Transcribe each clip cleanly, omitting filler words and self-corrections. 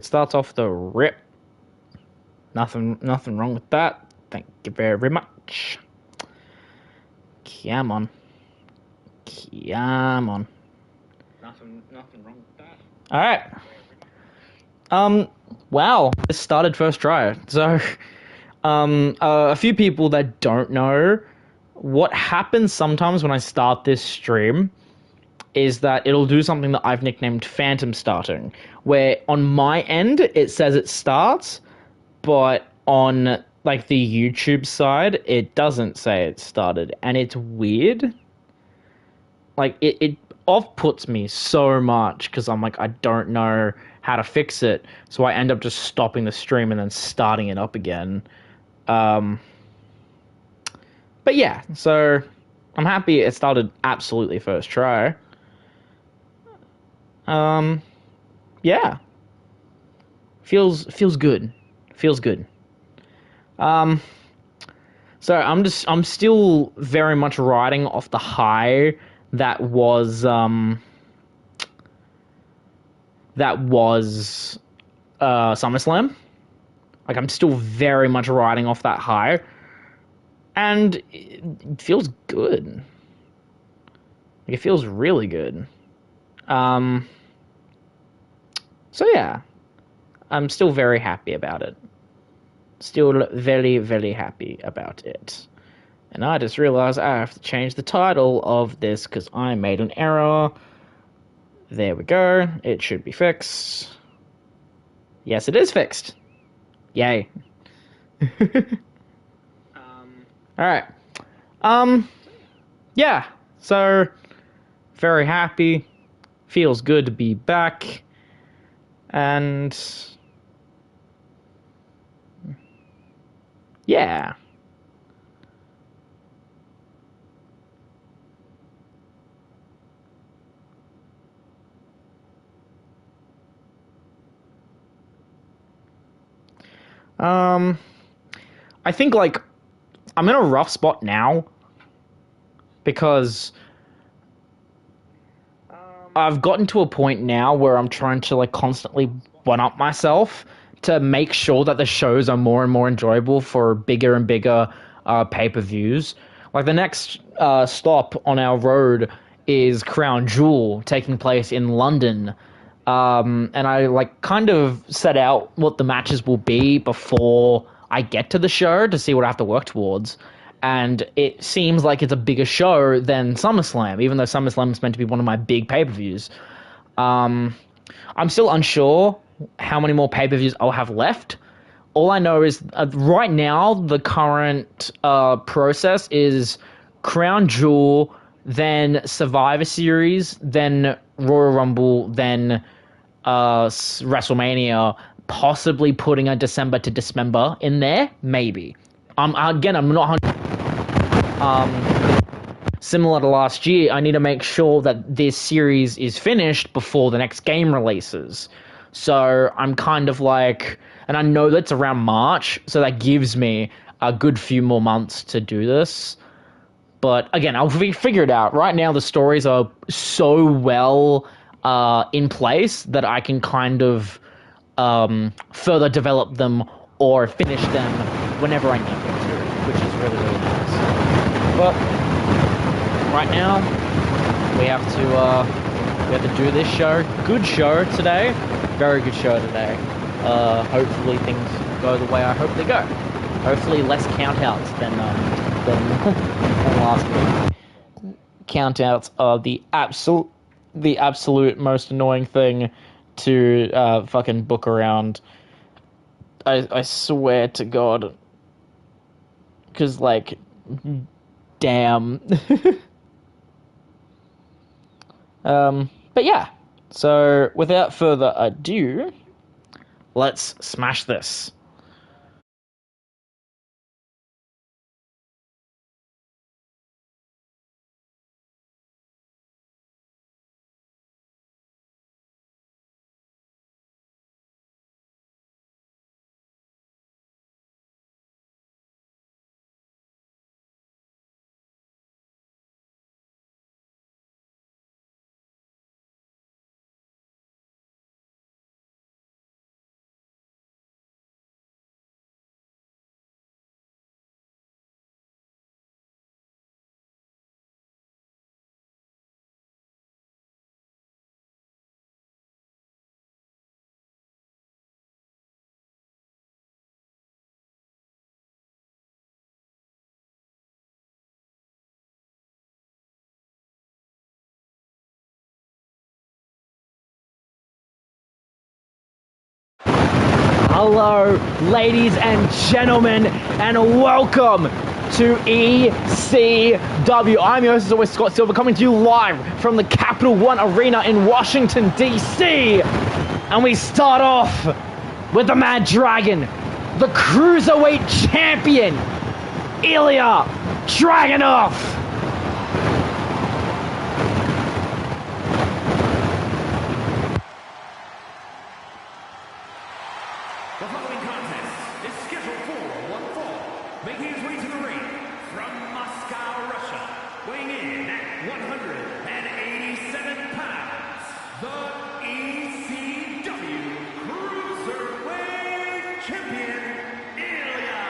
Starts off the rip. Nothing wrong with that. Thank you very much. Come on. Come on. Nothing wrong with that. Alright. Wow. This started first try. So, a few people that don't know, what happens sometimes when I start this stream is that it'll do something that I've nicknamed phantom starting, where on my end it says it starts, but on like the YouTube side it doesn't say it started, and it's weird. Like it off puts me so much because I'm like, I don't know how to fix it, so I end up just stopping the stream and then starting it up again. Um, but yeah, so I'm happy it started absolutely first try. Um, yeah, feels good, feels good. Um, so I'm still very much riding off the high that was SummerSlam. Like I'm still very much riding off that high, and it feels good. Like, it feels really good. Um, so yeah, I'm still very happy about it. Still very, very happy about it. And I just realized I have to change the title of this because I made an error. There we go. It should be fixed. Yes, it is fixed. Yay. Alright. Yeah. So, very happy. Feels good to be back. And yeah. Um, I think like I'm in a rough spot now because I've gotten to a point now where I'm trying to like constantly one up myself to make sure that the shows are more and more enjoyable for bigger and bigger pay-per-views. Like the next stop on our road is Crown Jewel, taking place in London. And I like kind of set out what the matches will be before I get to the show to see what I have to work towards. And it seems like it's a bigger show than SummerSlam, even though SummerSlam is meant to be one of my big pay-per-views. Um, I'm still unsure how many more pay-per-views I'll have left. All I know is right now the current process is Crown Jewel, then Survivor Series, then Royal Rumble, then WrestleMania, possibly putting a December to Dismember in there, maybe. I'm not 100. Similar to last year, I need to make sure that this series is finished before the next game releases. So I'm kind of like, and I know that's around March, so that gives me a good few more months to do this. But again, I'll figure it out. Right now, the stories are so well in place that I can kind of further develop them or finish them whenever I need them to, which is really, really nice. But right now, we have to do this show. Good show today. Very good show today. Hopefully things go the way I hope they go. Hopefully less countouts than last week. Countouts are the absolute most annoying thing to fucking book around. I swear to God. Because, like, damn. But yeah. So, without further ado, let's smash this. Hello, ladies and gentlemen, and welcome to ECW. I'm your host, as always, Scott Silver, coming to you live from the Capital One Arena in Washington, D.C. And we start off with the Mad Dragon, the Cruiserweight Champion, Ilya Dragunov. The following contest is scheduled for one fall, making his way to the ring from Moscow, Russia, weighing in at 187 pounds, the ECW Cruiserweight Champion, Ilya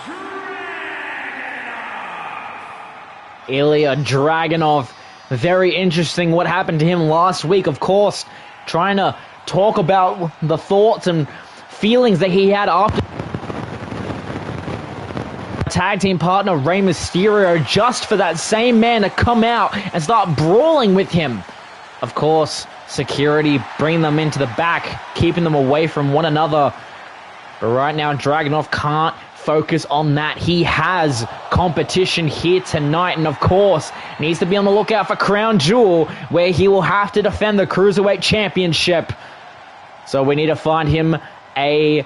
Dragunov. Ilya Dragunov, very interesting what happened to him last week, of course, trying to talk about the thoughts and feelings that he had after tag team partner Rey Mysterio, just for that same man to come out and start brawling with him. Of course, security bringing them into the back, keeping them away from one another. But right now, Dragunov can't focus on that. He has competition here tonight, and of course, needs to be on the lookout for Crown Jewel, where he will have to defend the Cruiserweight Championship. So we need to find him a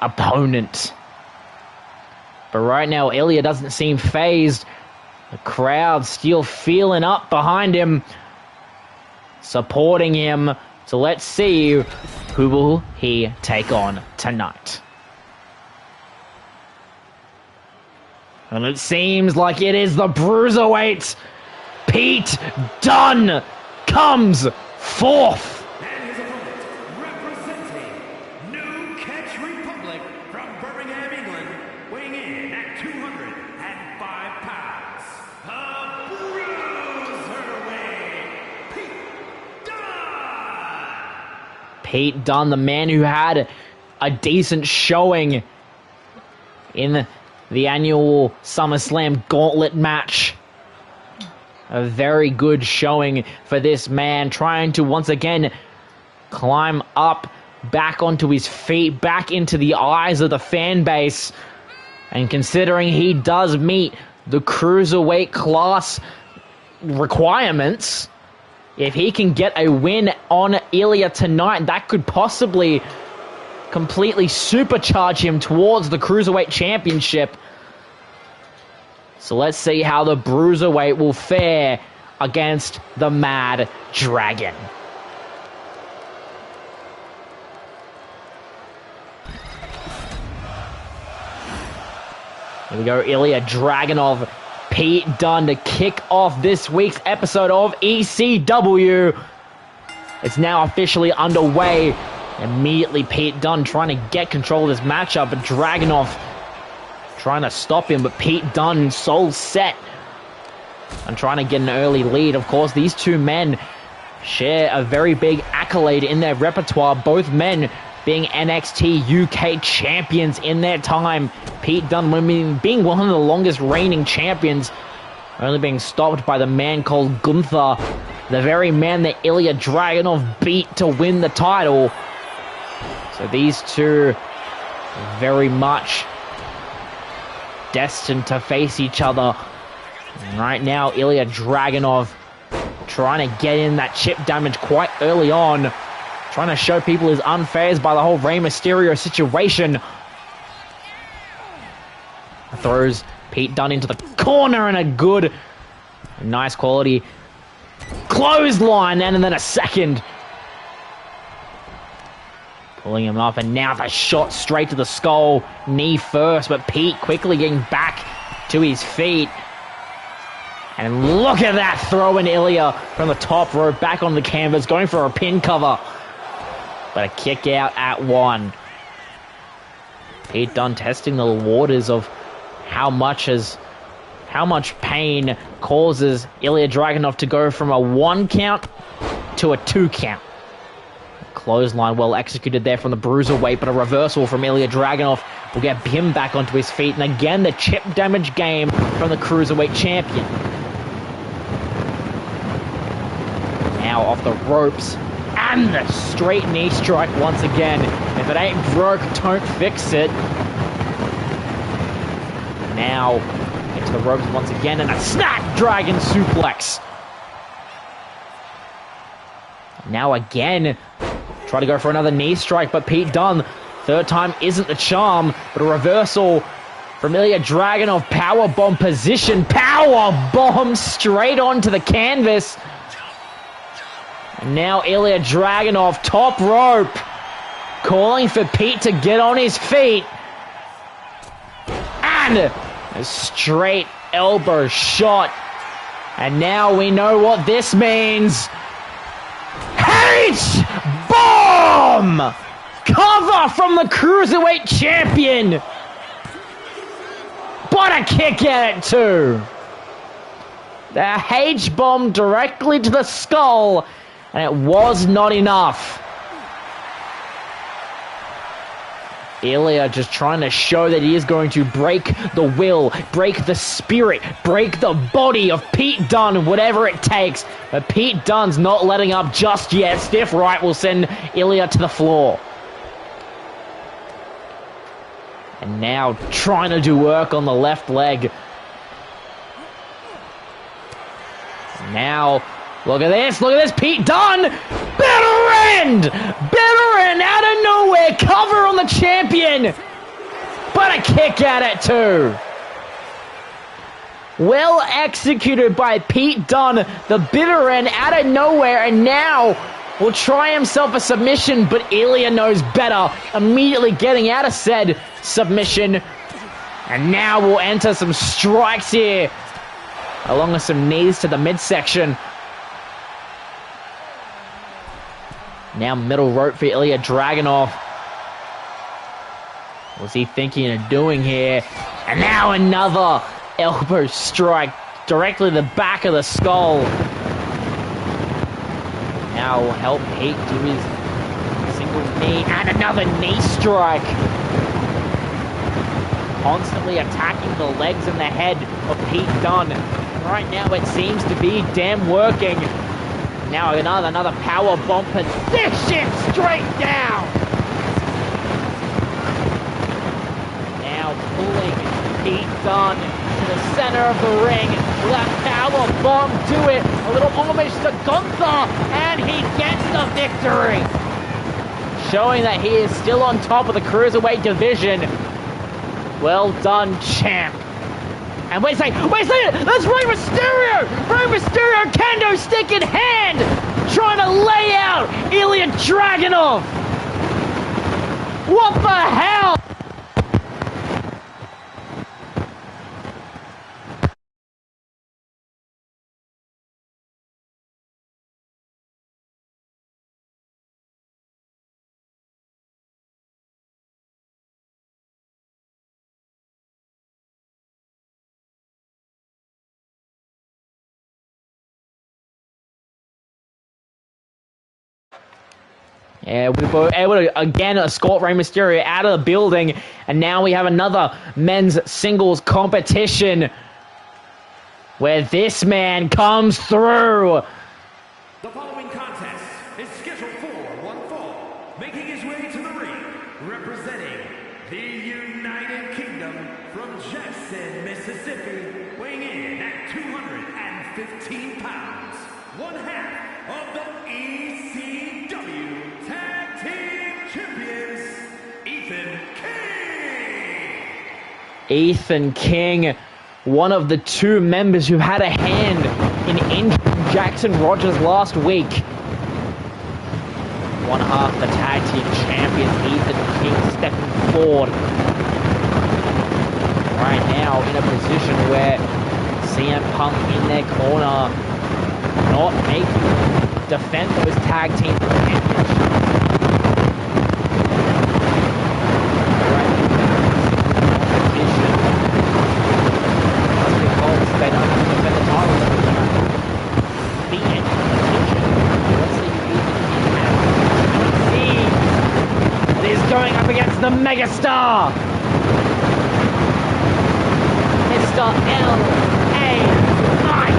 opponent. But right now, Ilya doesn't seem phased. The crowd still feeling up behind him, supporting him. So let's see who will he take on tonight. And it seems like it is the Bruiserweight. Pete Dunne comes forth. Pete Dunne, the man who had a decent showing in the annual SummerSlam Gauntlet match. A very good showing for this man, trying to once again climb up, back onto his feet, back into the eyes of the fan base. And considering he does meet the Cruiserweight class requirements, if he can get a win on Ilya tonight, that could possibly completely supercharge him towards the Cruiserweight Championship. So let's see how the Bruiserweight will fare against the Mad Dragon. Here we go, Ilya Dragunov, Pete Dunne to kick off this week's episode of ECW. It's now officially underway. Immediately, Pete Dunne trying to get control of this matchup, but Dragunov trying to stop him, but Pete Dunne so set and trying to get an early lead. Of course, these two men share a very big accolade in their repertoire, both men being NXT UK champions in their time. Pete Dunne being one of the longest reigning champions, only being stopped by the man called Gunther, the very man that Ilya Dragunov beat to win the title. So these two very much destined to face each other. And right now, Ilya Dragunov trying to get in that chip damage quite early on, trying to show people he's unfazed by the whole Rey Mysterio situation. Throws Pete Dunne into the corner, and a good, nice quality clothesline, and then a second. Pulling him up, and now the shot straight to the skull, knee first, but Pete quickly getting back to his feet. And look at that, throwing Ilya from the top rope back on the canvas, going for a pin cover. But a kick out at one. Pete Dunne testing the waters of how much pain causes Ilya Dragunov to go from a 1 count to a 2 count. Clothesline well executed there from the Bruiserweight, but a reversal from Ilya Dragunov will get him back onto his feet. And again, the chip damage game from the Cruiserweight champion. Now off the ropes, and the straight knee strike once again. If it ain't broke, don't fix it. Now, into the ropes once again, and a snapdragon suplex. Now again, try to go for another knee strike, but Pete Dunne, third time isn't the charm, but a reversal from Ilya Dragunov, powerbomb position, powerbomb straight onto the canvas. And now Ilya Dragunov, top rope, calling for Pete to get on his feet. And a straight elbow shot. And now we know what this means. H-bomb! Cover from the Cruiserweight Champion. But a kick at it too. The H-bomb directly to the skull. And it was not enough. Ilya just trying to show that he is going to break the will, break the spirit, break the body of Pete Dunne, whatever it takes. But Pete Dunne's not letting up just yet. Stiff right will send Ilya to the floor. And now trying to do work on the left leg. Now, look at this, Pete Dunne! Bitter end out of nowhere, cover on the champion! But a kick at it too! Well executed by Pete Dunne, the bitter end out of nowhere, and now will try himself a submission, but Ilya knows better, immediately getting out of said submission. And now we'll enter some strikes here, along with some knees to the midsection. Now middle rope for Ilya Dragunov. What's he thinking of doing here? And now another elbow strike directly to the back of the skull. Now will help Pete do his single knee and another knee strike. Constantly attacking the legs and the head of Pete Dunne. Right now it seems to be damn working. Now another power bomb position straight down. Now pulling Pete Dunne to the center of the ring. Will that power bomb do it? A little homage to Gunther, and he gets the victory. Showing that he is still on top of the Cruiserweight division. Well done, champ. And wait a second, that's Rey Mysterio! Rey Mysterio, kendo stick in hand, trying to lay out Ilya Dragunov! What the hell? Yeah, we were able to, again, escort Rey Mysterio out of the building. And now we have another men's singles competition where this man comes through. The following contest is scheduled for one fall. Making his way to the ring, representing the United Kingdom from Jackson, Mississippi, weighing in at 215 pounds, one half of the ECW Tag Team Champions, Ethan King, one of the two members who had a hand in injuring Jackson Rogers last week. One half the Tag Team Champions, Ethan King, stepping forward. Right now in a position where CM Punk in their corner, not making defend those tag team championships. Just because they don't have to defend the titles every time. Be in competition. Let's see who Ethan King has. And he is going up against the megastar, Mr. L.A. Knight.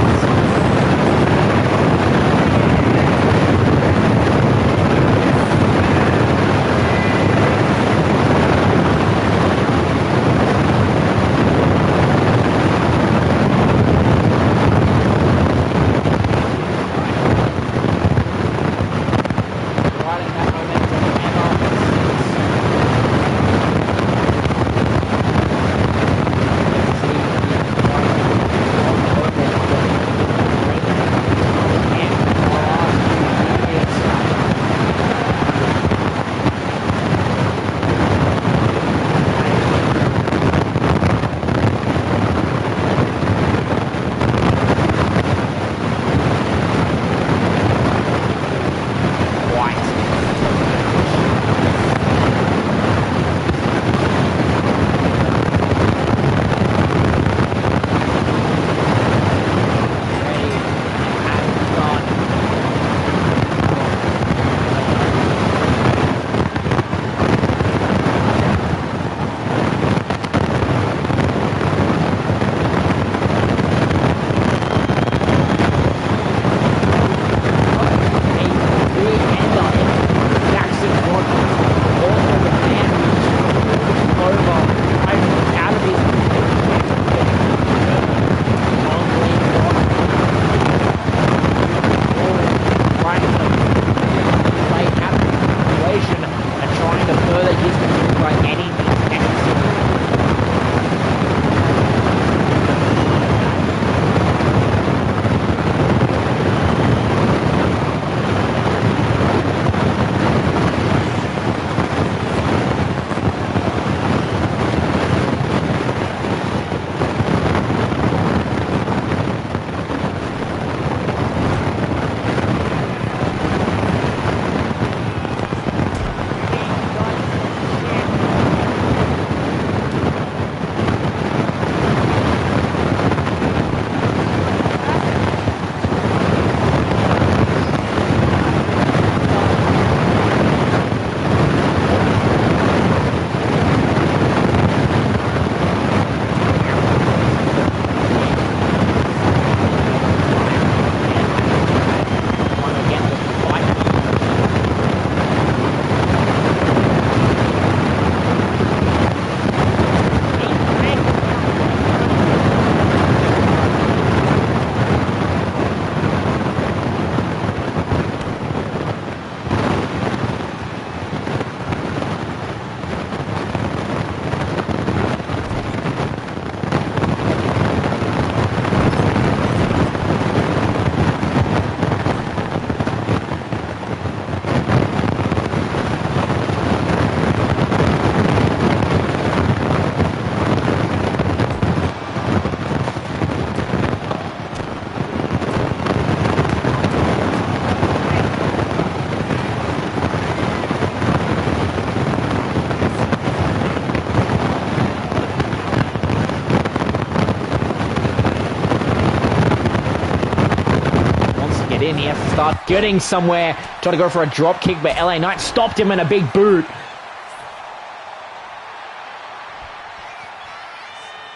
start getting somewhere. Trying to go for a drop kick, but LA Knight stopped him in a big boot.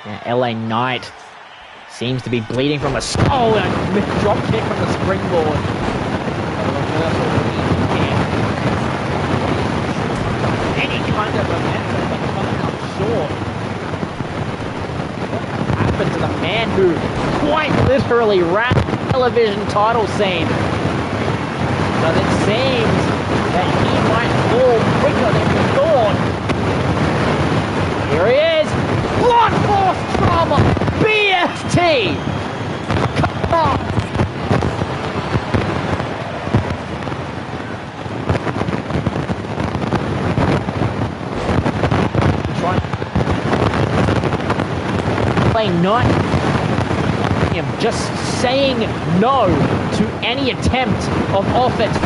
Yeah, LA Knight seems to be bleeding from a skull and a drop kick from the springboard. Any kind of momentum, but coming up short. What happened to the man who quite literally ran the television title scene? But it seems that he might fall quicker than we thought. Here he is! Blood Force Trauma! BFT! Come on! Not him just saying no to any attempt of offense.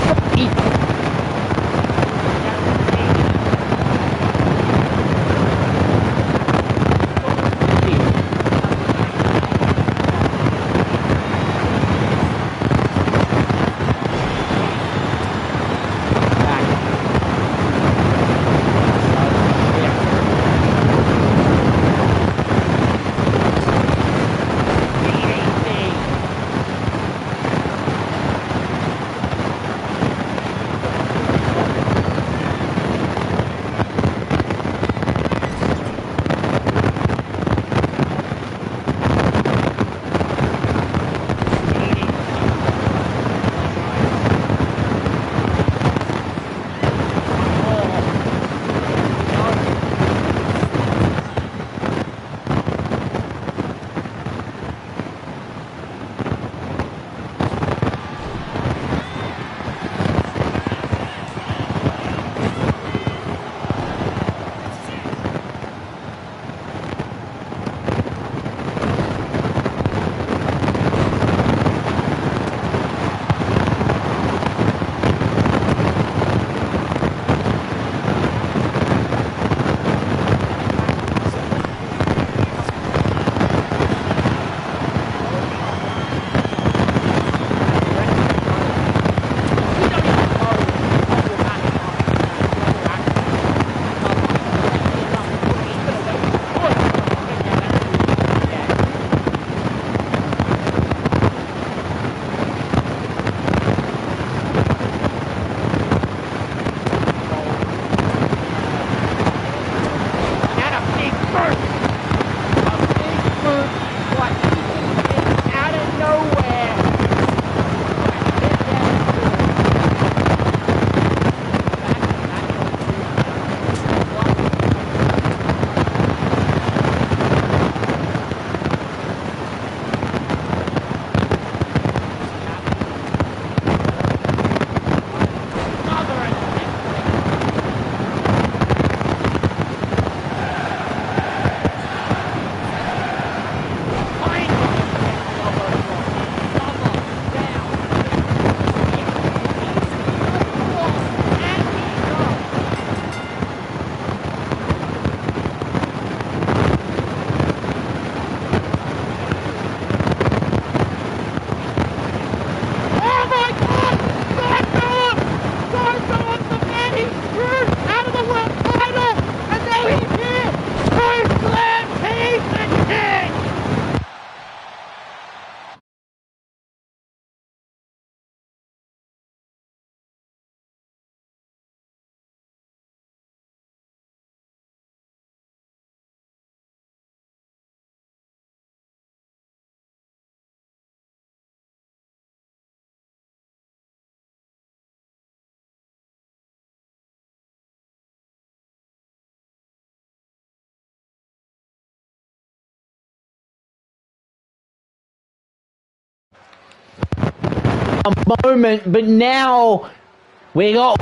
A moment, but now we got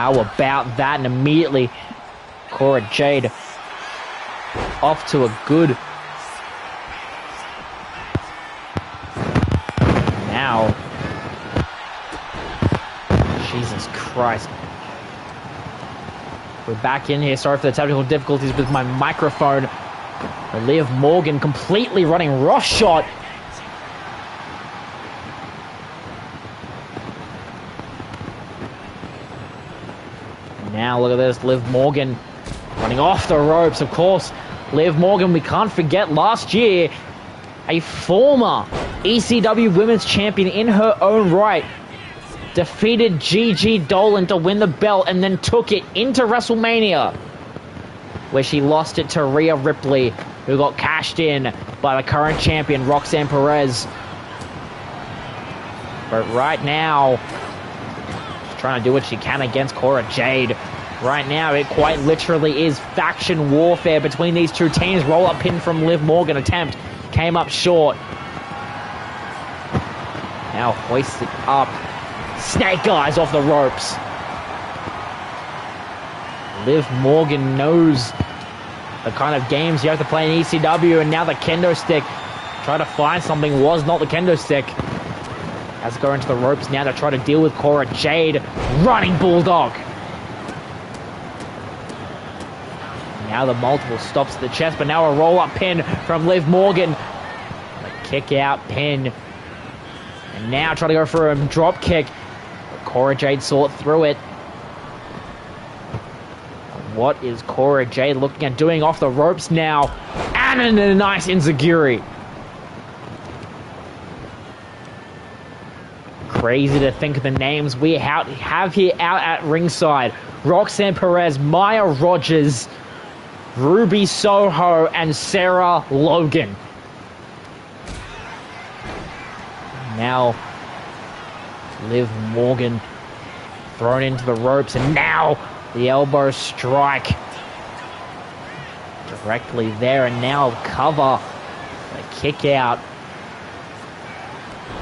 How about that? And immediately, Cora Jade off to a good. Now, Jesus Christ. We're back in here. Sorry for the technical difficulties with my microphone. Liv Morgan completely running roughshod. Now look at this, Liv Morgan running off the ropes, of course. Liv Morgan, we can't forget last year, a former ECW Women's Champion in her own right, defeated Gigi Dolan to win the belt and then took it into WrestleMania, where she lost it to Rhea Ripley, who got cashed in by the current champion, Roxanne Perez. But right now, she's trying to do what she can against Cora Jade. Right now, it quite literally is faction warfare between these two teams. Roll-up pin from Liv Morgan attempt came up short. Now hoisted up. Snake eyes off the ropes. Liv Morgan knows the kind of games you have to play in ECW, and now the kendo stick. Try to find something, was not the kendo stick. Has to go into the ropes now to try to deal with Cora Jade. Running Bulldog. Now the multiple stops to the chest, but now a roll-up pin from Liv Morgan. A kick-out pin. And now trying to go for a drop kick. But Cora Jade saw it through it. What is Cora Jade looking at doing off the ropes now? And a nice enziguri. Crazy to think of the names we have here out at ringside. Roxanne Perez, Maya Rogers, Ruby Soho, and Sarah Logan. Now, Liv Morgan thrown into the ropes, and now the elbow strike directly there, and now cover, a kick out.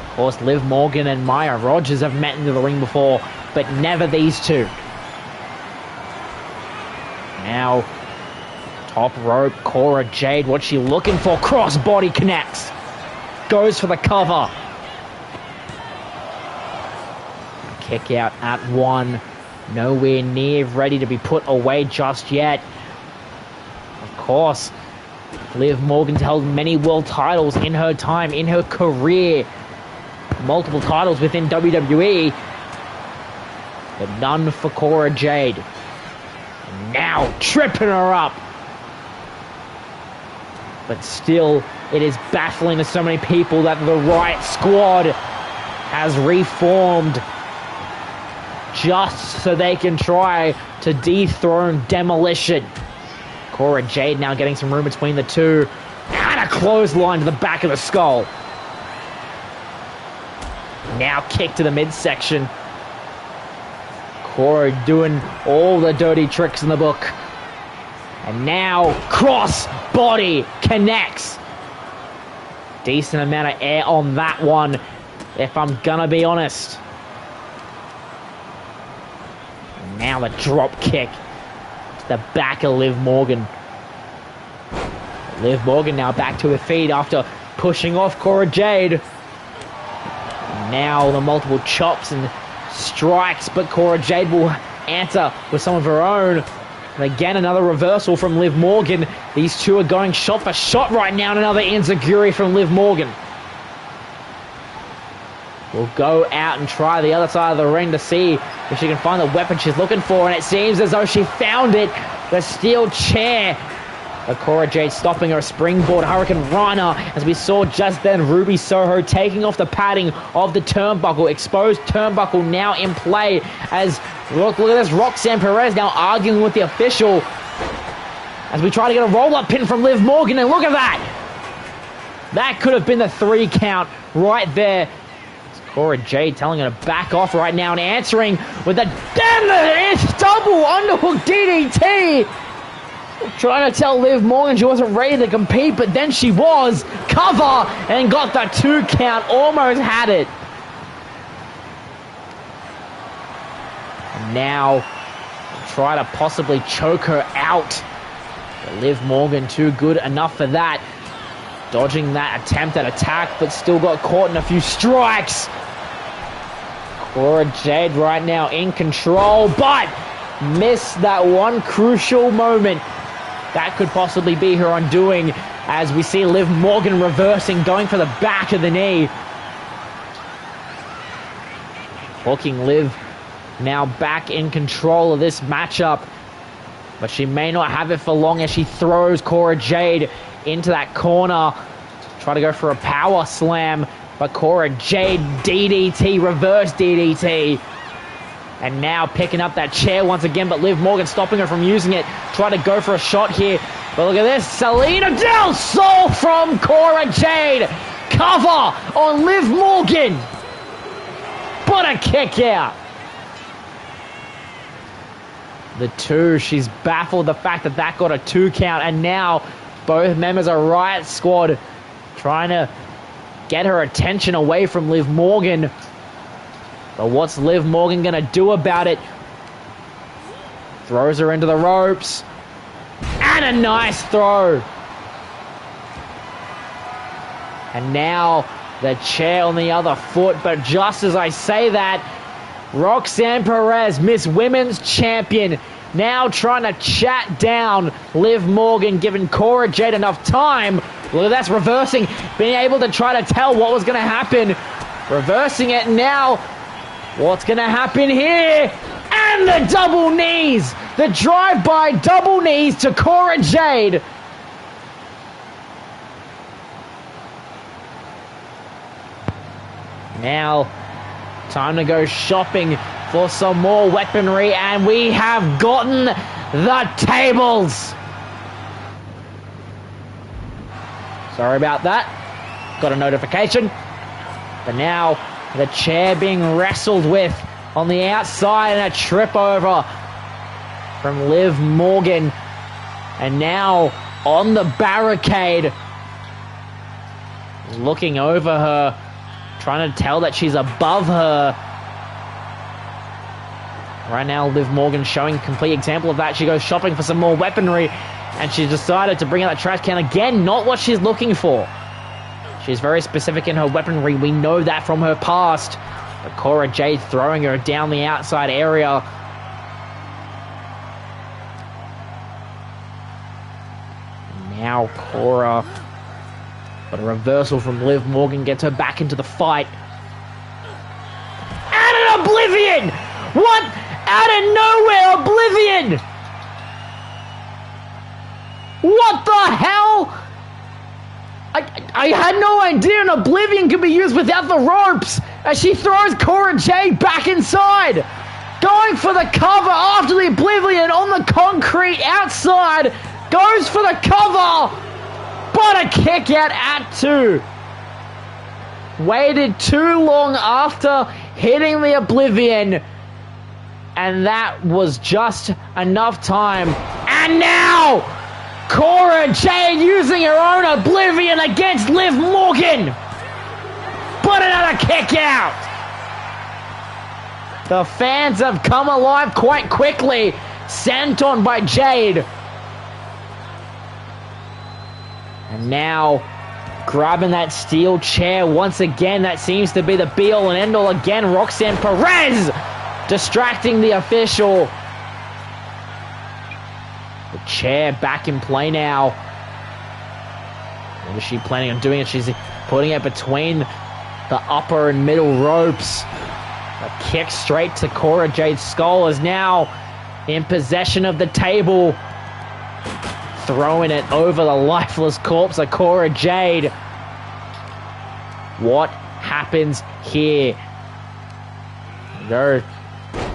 Of course, Liv Morgan and Maya Rogers have met into the ring before, but never these two. Now, top rope, Cora Jade, what's she looking for? Crossbody connects. Goes for the cover. Kick out at one. Nowhere near ready to be put away just yet. Of course, Liv Morgan's held many world titles in her time, in her career. Multiple titles within WWE. But none for Cora Jade. And now tripping her up. But still, it is baffling to so many people that the Riot Squad has reformed just so they can try to dethrone Demolition. Cora Jade now getting some room between the two. And a clothesline to the back of the skull. Now kick to the midsection. Cora doing all the dirty tricks in the book. And now cross body connects. Decent amount of air on that one, if I'm gonna be honest. And now the drop kick to the back of Liv Morgan. Liv Morgan now back to her feet after pushing off Cora Jade. And now the multiple chops and strikes, but Cora Jade will answer with some of her own. And again, another reversal from Liv Morgan. These two are going shot for shot right now. And another enziguri from Liv Morgan. We'll go out and try the other side of the ring to see if she can find the weapon she's looking for. And it seems as though she found it. The steel chair. But Cora Jade stopping her springboard Hurricane Rana, as we saw just then Ruby Soho taking off the padding of the turnbuckle. Exposed turnbuckle now in play as, look at this, Roxanne Perez now arguing with the official as we try to get a roll-up pin from Liv Morgan, and look at that! That could have been the 3 count right there. It's Cora Jade telling her to back off right now and answering with a double underhook DDT! Trying to tell Liv Morgan she wasn't ready to compete, but then she was. Cover, and got the 2 count, almost had it. And now try to possibly choke her out. But Liv Morgan too good enough for that. Dodging that attempt at attack, but still got caught in a few strikes. Cora Jade right now in control, but missed that one crucial moment. That could possibly be her undoing, as we see Liv Morgan reversing, going for the back of the knee. Hooking Liv now back in control of this matchup, but she may not have it for long as she throws Cora Jade into that corner. Try to go for a power slam, but Cora Jade DDT, reverse DDT. And now picking up that chair once again, but Liv Morgan stopping her from using it. Try to go for a shot here, but look at this. Selena Del Sol from Cora Jade. Cover on Liv Morgan. But a kick out. The two, she's baffled the fact that that got a 2 count, and now both members of Riot Squad trying to get her attention away from Liv Morgan. But what's Liv Morgan going to do about it? Throws her into the ropes. And a nice throw. And now the chair on the other foot. But just as I say that, Roxanne Perez, Miss Women's Champion, now trying to chat down Liv Morgan, giving Cora Jade enough time. Look at that's reversing, being able to try to tell what was going to happen. Reversing it now. What's going to happen here? And the double knees. The drive-by double knees to Cora Jade. Now, time to go shopping for some more weaponry, and we have gotten the tables. Sorry about that. Got a notification. But now, the chair being wrestled with on the outside, and a trip over from Liv Morgan. And now on the barricade, looking over her, trying to tell that she's above her. Right now, Liv Morgan showing a complete example of that. She goes shopping for some more weaponry, and she's decided to bring out that trash can again. Not what she's looking for. She's very specific in her weaponry. We know that from her past. But Cora Jade throwing her down the outside area. And now Cora, but a reversal from Liv Morgan gets her back into the fight. And an Oblivion! What? Out of nowhere, Oblivion! What the hell? I had no idea an Oblivion could be used without the ropes, as she throws Cora Jade back inside. Going for the cover after the Oblivion on the concrete outside. Goes for the cover, but a kick out at 2. Waited too long after hitting the Oblivion, and that was just enough time. And now Cora Jade using her own Oblivion against Liv Morgan. But another kick out. The fans have come alive quite quickly. Sent on by Jade. And now grabbing that steel chair once again. That seems to be the be-all and end-all again. Roxanne Perez distracting the official. The chair back in play now. What is she planning on doing? She's putting it between the upper and middle ropes. A kick straight to Cora Jade's skull is now in possession of the table. Throwing it over the lifeless corpse of Cora Jade. What happens here? Go.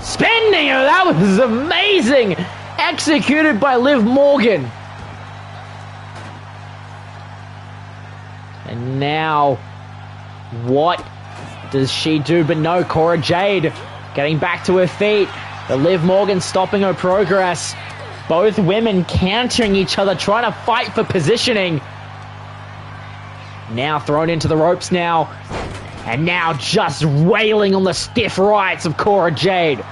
Spinning her! That was amazing! Executed by Liv Morgan. And now, what does she do? But no, Cora Jade getting back to her feet. But Liv Morgan stopping her progress. Both women countering each other, trying to fight for positioning. Now thrown into the ropes now. And now just wailing on the stiff rights of Cora Jade.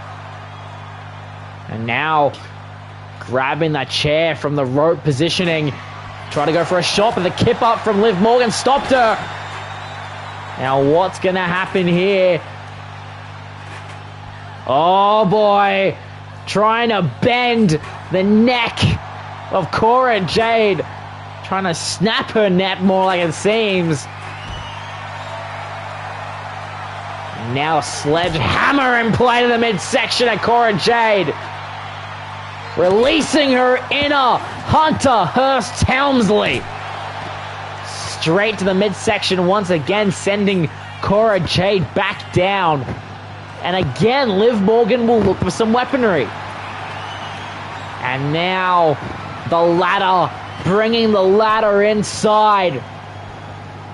And now, grabbing that chair from the rope positioning. Try to go for a shot, but the kip up from Liv Morgan stopped her. Now what's going to happen here? Oh boy. Trying to bend the neck of Cora Jade. Trying to snap her neck more like it seems. Now a sledgehammer in play to the midsection of Cora Jade. Releasing her inner Hunter Hearst Helmsley. Straight to the midsection once again, sending Cora Jade back down. And again, Liv Morgan will look for some weaponry. And now the ladder, bringing the ladder inside.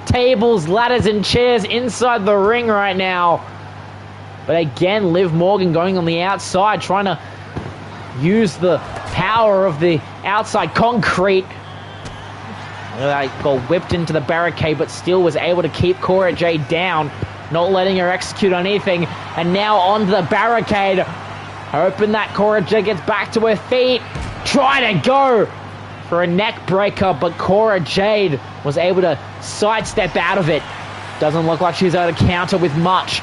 Tables, ladders, and chairs inside the ring right now. But again, Liv Morgan going on the outside, trying to use the power of the outside concrete. Got whipped into the barricade, but still was able to keep Cora Jade down, not letting her execute on anything. And now onto the barricade, hoping that Cora Jade gets back to her feet. Try to go for a neck breaker, but Cora Jade was able to sidestep out of it. Doesn't look like she's able to counter with much.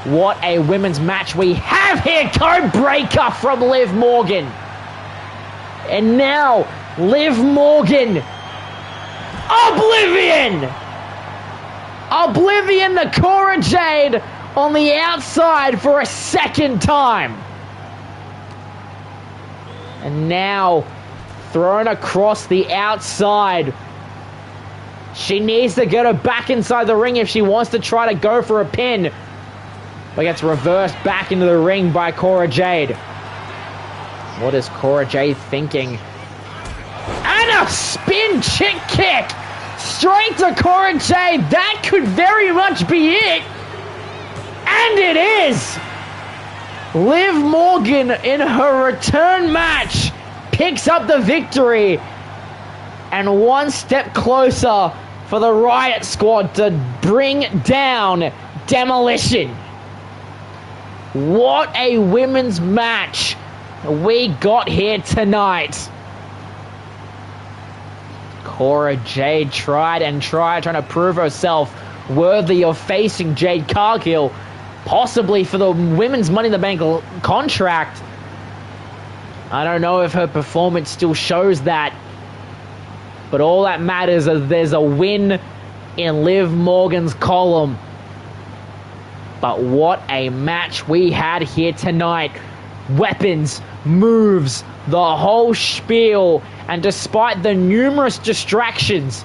What a women's match we have here. Code breaker from Liv Morgan. And now, Liv Morgan. Oblivion to Cora Jade on the outside for a second time. And now, thrown across the outside. She needs to get her back inside the ring if she wants to try to go for a pin. But gets reversed back into the ring by Cora Jade. What is Cora Jade thinking? And a spin chick kick! Straight to Cora Jade. That could very much be it. And it is! Liv Morgan in her return match picks up the victory. And one step closer for the Riot Squad to bring down Demolition. What a women's match we got here tonight. Cora Jade trying to prove herself worthy of facing Jade Cargill, possibly for the Women's Money in the Bank contract. I don't know if her performance still shows that, but all that matters is there's a win in Liv Morgan's column. But what a match we had here tonight. Weapons, moves, the whole spiel. And despite the numerous distractions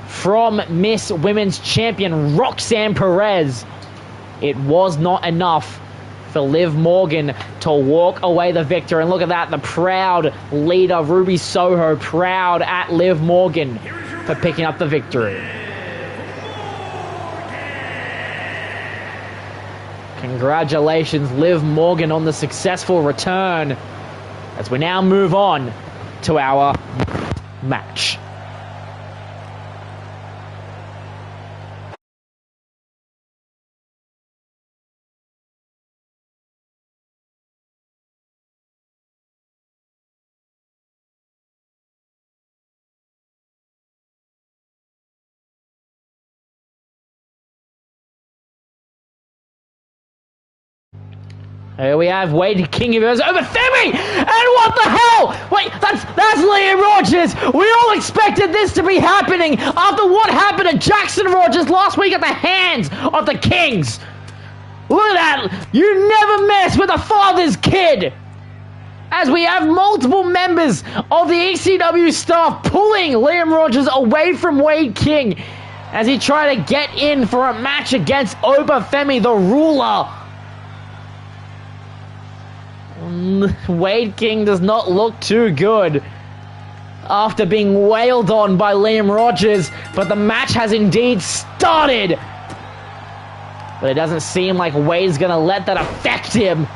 from Miss Women's Champion Roxanne Perez, it was not enough for Liv Morgan to walk away the victor. And look at that, the proud leader, Ruby Soho, proud at Liv Morgan for picking up the victory. Congratulations, Liv Morgan, on the successful return, as we now move on to our match. Here we have Wade King versus over Femi! And what the hell? Wait, that's Liam Rogers! We all expected this to be happening after what happened to Jackson Rogers last week at the hands of the Kings! Look at that! You never mess with a father's kid! As we have multiple members of the ECW staff pulling Liam Rogers away from Wade King as he tried to get in for a match against Oba Femi, the ruler. Wade King does not look too good after being wailed on by Liam Rogers, but the match has indeed started. But it doesn't seem like Wade's going to let that affect him.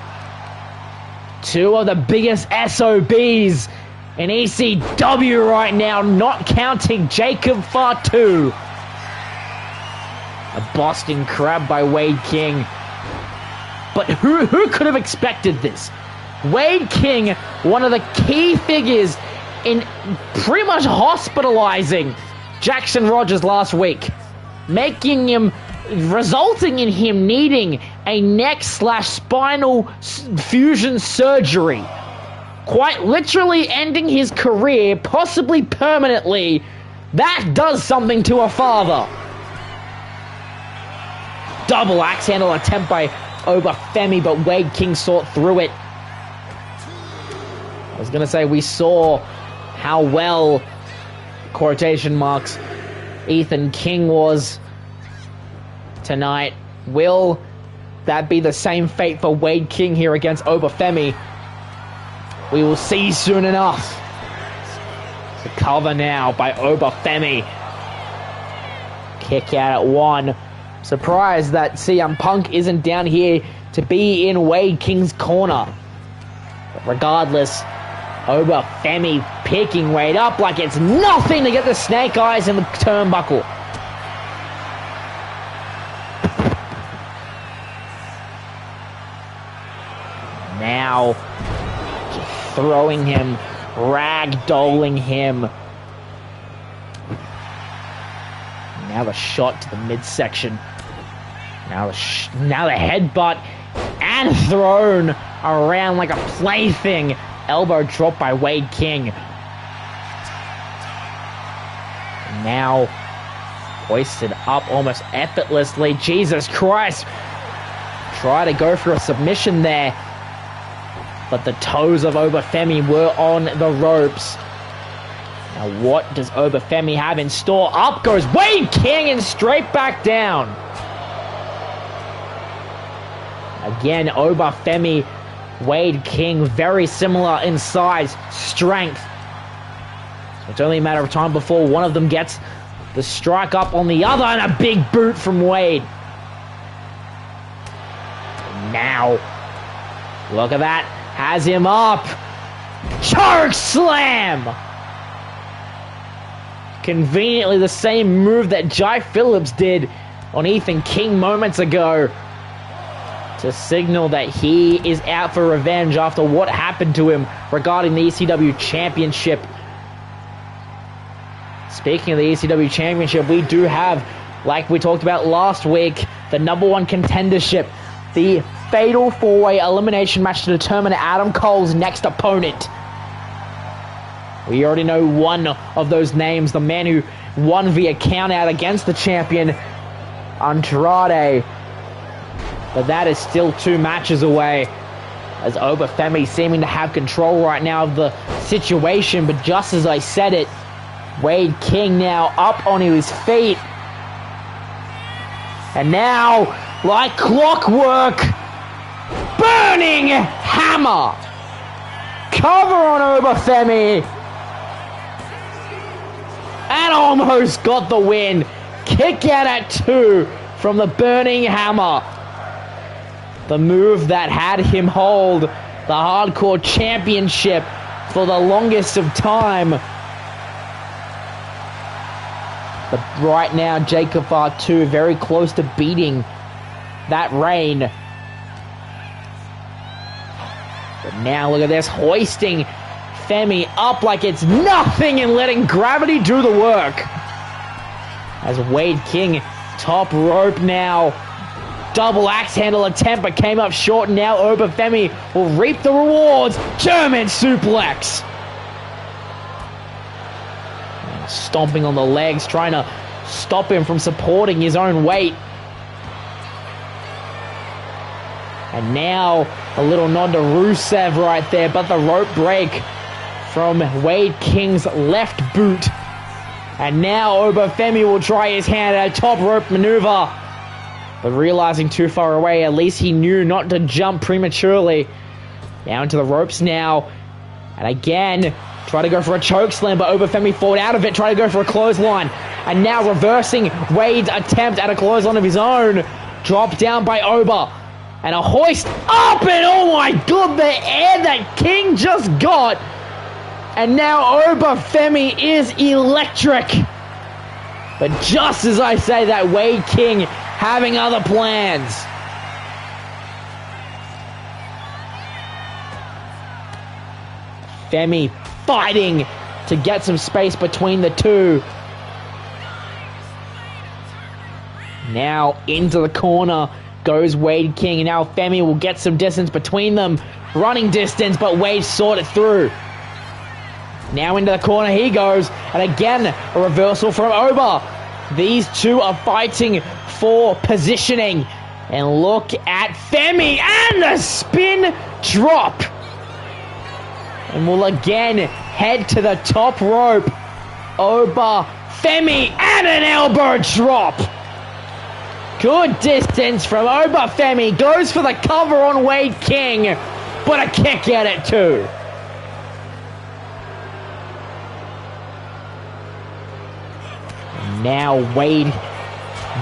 Two of the biggest SOBs in ECW right now, not counting Jacob Fatu. A Boston Crab by Wade King. But who could have expected this? Wade King, one of the key figures in pretty much hospitalizing Jackson Rogers last week, resulting in him needing a neck/spinal fusion surgery, quite literally ending his career, possibly permanently. That does something to a father. Double axe handle attempt by Obafemi, but Wade King saw through it. I was going to say we saw how well, quotation marks, Ethan King was tonight. Will that be the same fate for Wade King here against Obafemi? We will see soon enough. The cover now by Obafemi. Kick out at 1. Surprised that CM Punk isn't down here to be in Wade King's corner. But regardless, Obafemi picking Wade up like it's nothing to get the snake eyes in the turnbuckle. Now, just throwing him, ragdolling him. Now the shot to the midsection. Now the headbutt and thrown around like a plaything. Elbow drop by Wade King. Now hoisted up almost effortlessly. Jesus Christ. Try to go for a submission there, but the toes of Obafemi were on the ropes. Now what does Obafemi have in store? Up goes Wade King and straight back down. Again, Obafemi, Wade King, very similar in size, strength. So it's only a matter of time before one of them gets the strike up on the other, and a big boot from Wade. Now, look at that. Has him up. Choke slam! Conveniently the same move that Jai Phillips did on Ethan King moments ago, to signal that he is out for revenge after what happened to him regarding the ECW Championship. Speaking of the ECW Championship, we do have, like we talked about last week, the #1 contendership, the Fatal 4-Way Elimination match to determine Adam Cole's next opponent. We already know one of those names, the man who won via countout against the champion, Andrade. But that is still 2 matches away, as Obafemi seeming to have control right now of the situation. But just as I said it, Wade King now up onto his feet. And now, like clockwork, burning hammer. Cover on Obafemi. And almost got the win. Kick out at 2 from the burning hammer. The move that had him hold the Hardcore Championship for the longest of time. But right now, Jacob R2 very close to beating that reign. But now look at this, hoisting Femi up like it's nothing and letting gravity do the work. As Wade King, top rope now. Double axe handle attempt, but came up short. And now Obafemi will reap the rewards. German suplex. And stomping on the legs, trying to stop him from supporting his own weight. And now a little nod to Rusev right there, but the rope break from Wade King's left boot. And now Obafemi will try his hand at a top rope maneuver. But realizing too far away, at least he knew not to jump prematurely. Down to the ropes now. And again, try to go for a choke slam, but Obafemi fought out of it, try to go for a clothesline. And now reversing Wade's attempt at a clothesline of his own. Dropped down by Oba. And a hoist up, and oh my god, the air that King just got. And now Obafemi is electric. But just as I say that, Wade King having other plans. Femi fighting to get some space between the two. Now into the corner goes Wade King, and now Femi will get some distance between them. Running distance, but Wade sawed it through. Now into the corner he goes, and again a reversal from Oba. These two are fighting for positioning. And look at Femi and the spin drop. And we'll again head to the top rope. Oba, Femi, and an elbow drop. Good distance from Oba. Femi goes for the cover on Wade King, but a kick at it too. Now Wade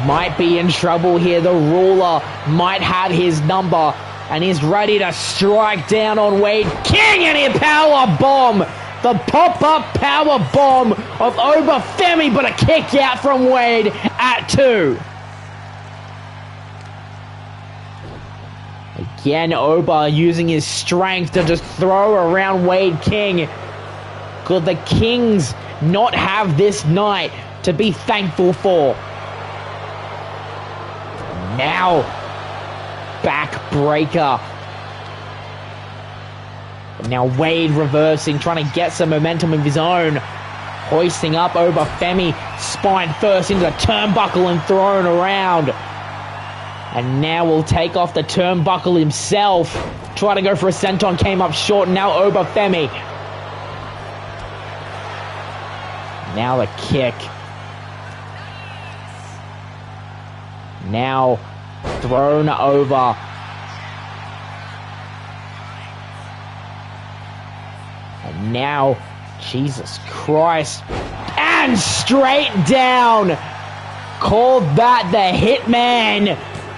might be in trouble here. The ruler might have his number, and he's ready to strike down on Wade King, and a power bomb. The pop-up power bomb of Oba Femi, but a kick out from Wade at 2. Again, Oba using his strength to just throw around Wade King. Could the Kings not have this night to be thankful for? Now, backbreaker. Now Wade reversing, trying to get some momentum of his own. Hoisting up Oba Femi, spine first into the turnbuckle and thrown around. And now will take off the turnbuckle himself. Try to go for a senton, came up short. Now Oba Femi. Now the kick. Now thrown over. And now, Jesus Christ. And straight down. Called that the Hitman.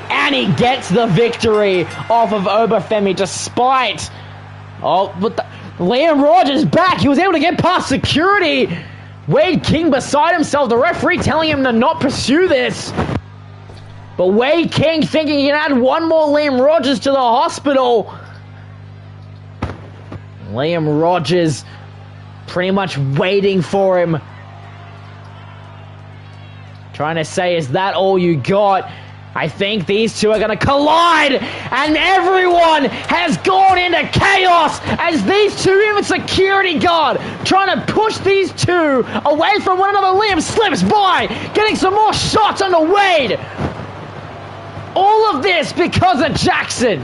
And he gets the victory off of Oba Femi despite... Oh, but Liam Rogers back. He was able to get past security. Wade King beside himself. The referee telling him to not pursue this. But Wade King thinking he can add one more Liam Rogers to the hospital. Liam Rogers pretty much waiting for him. Trying to say, is that all you got? I think these two are going to collide, and everyone has gone into chaos as these two, even security guard, trying to push these two away from one another. Liam slips by, getting some more shots onto Wade. All of this because of Jackson.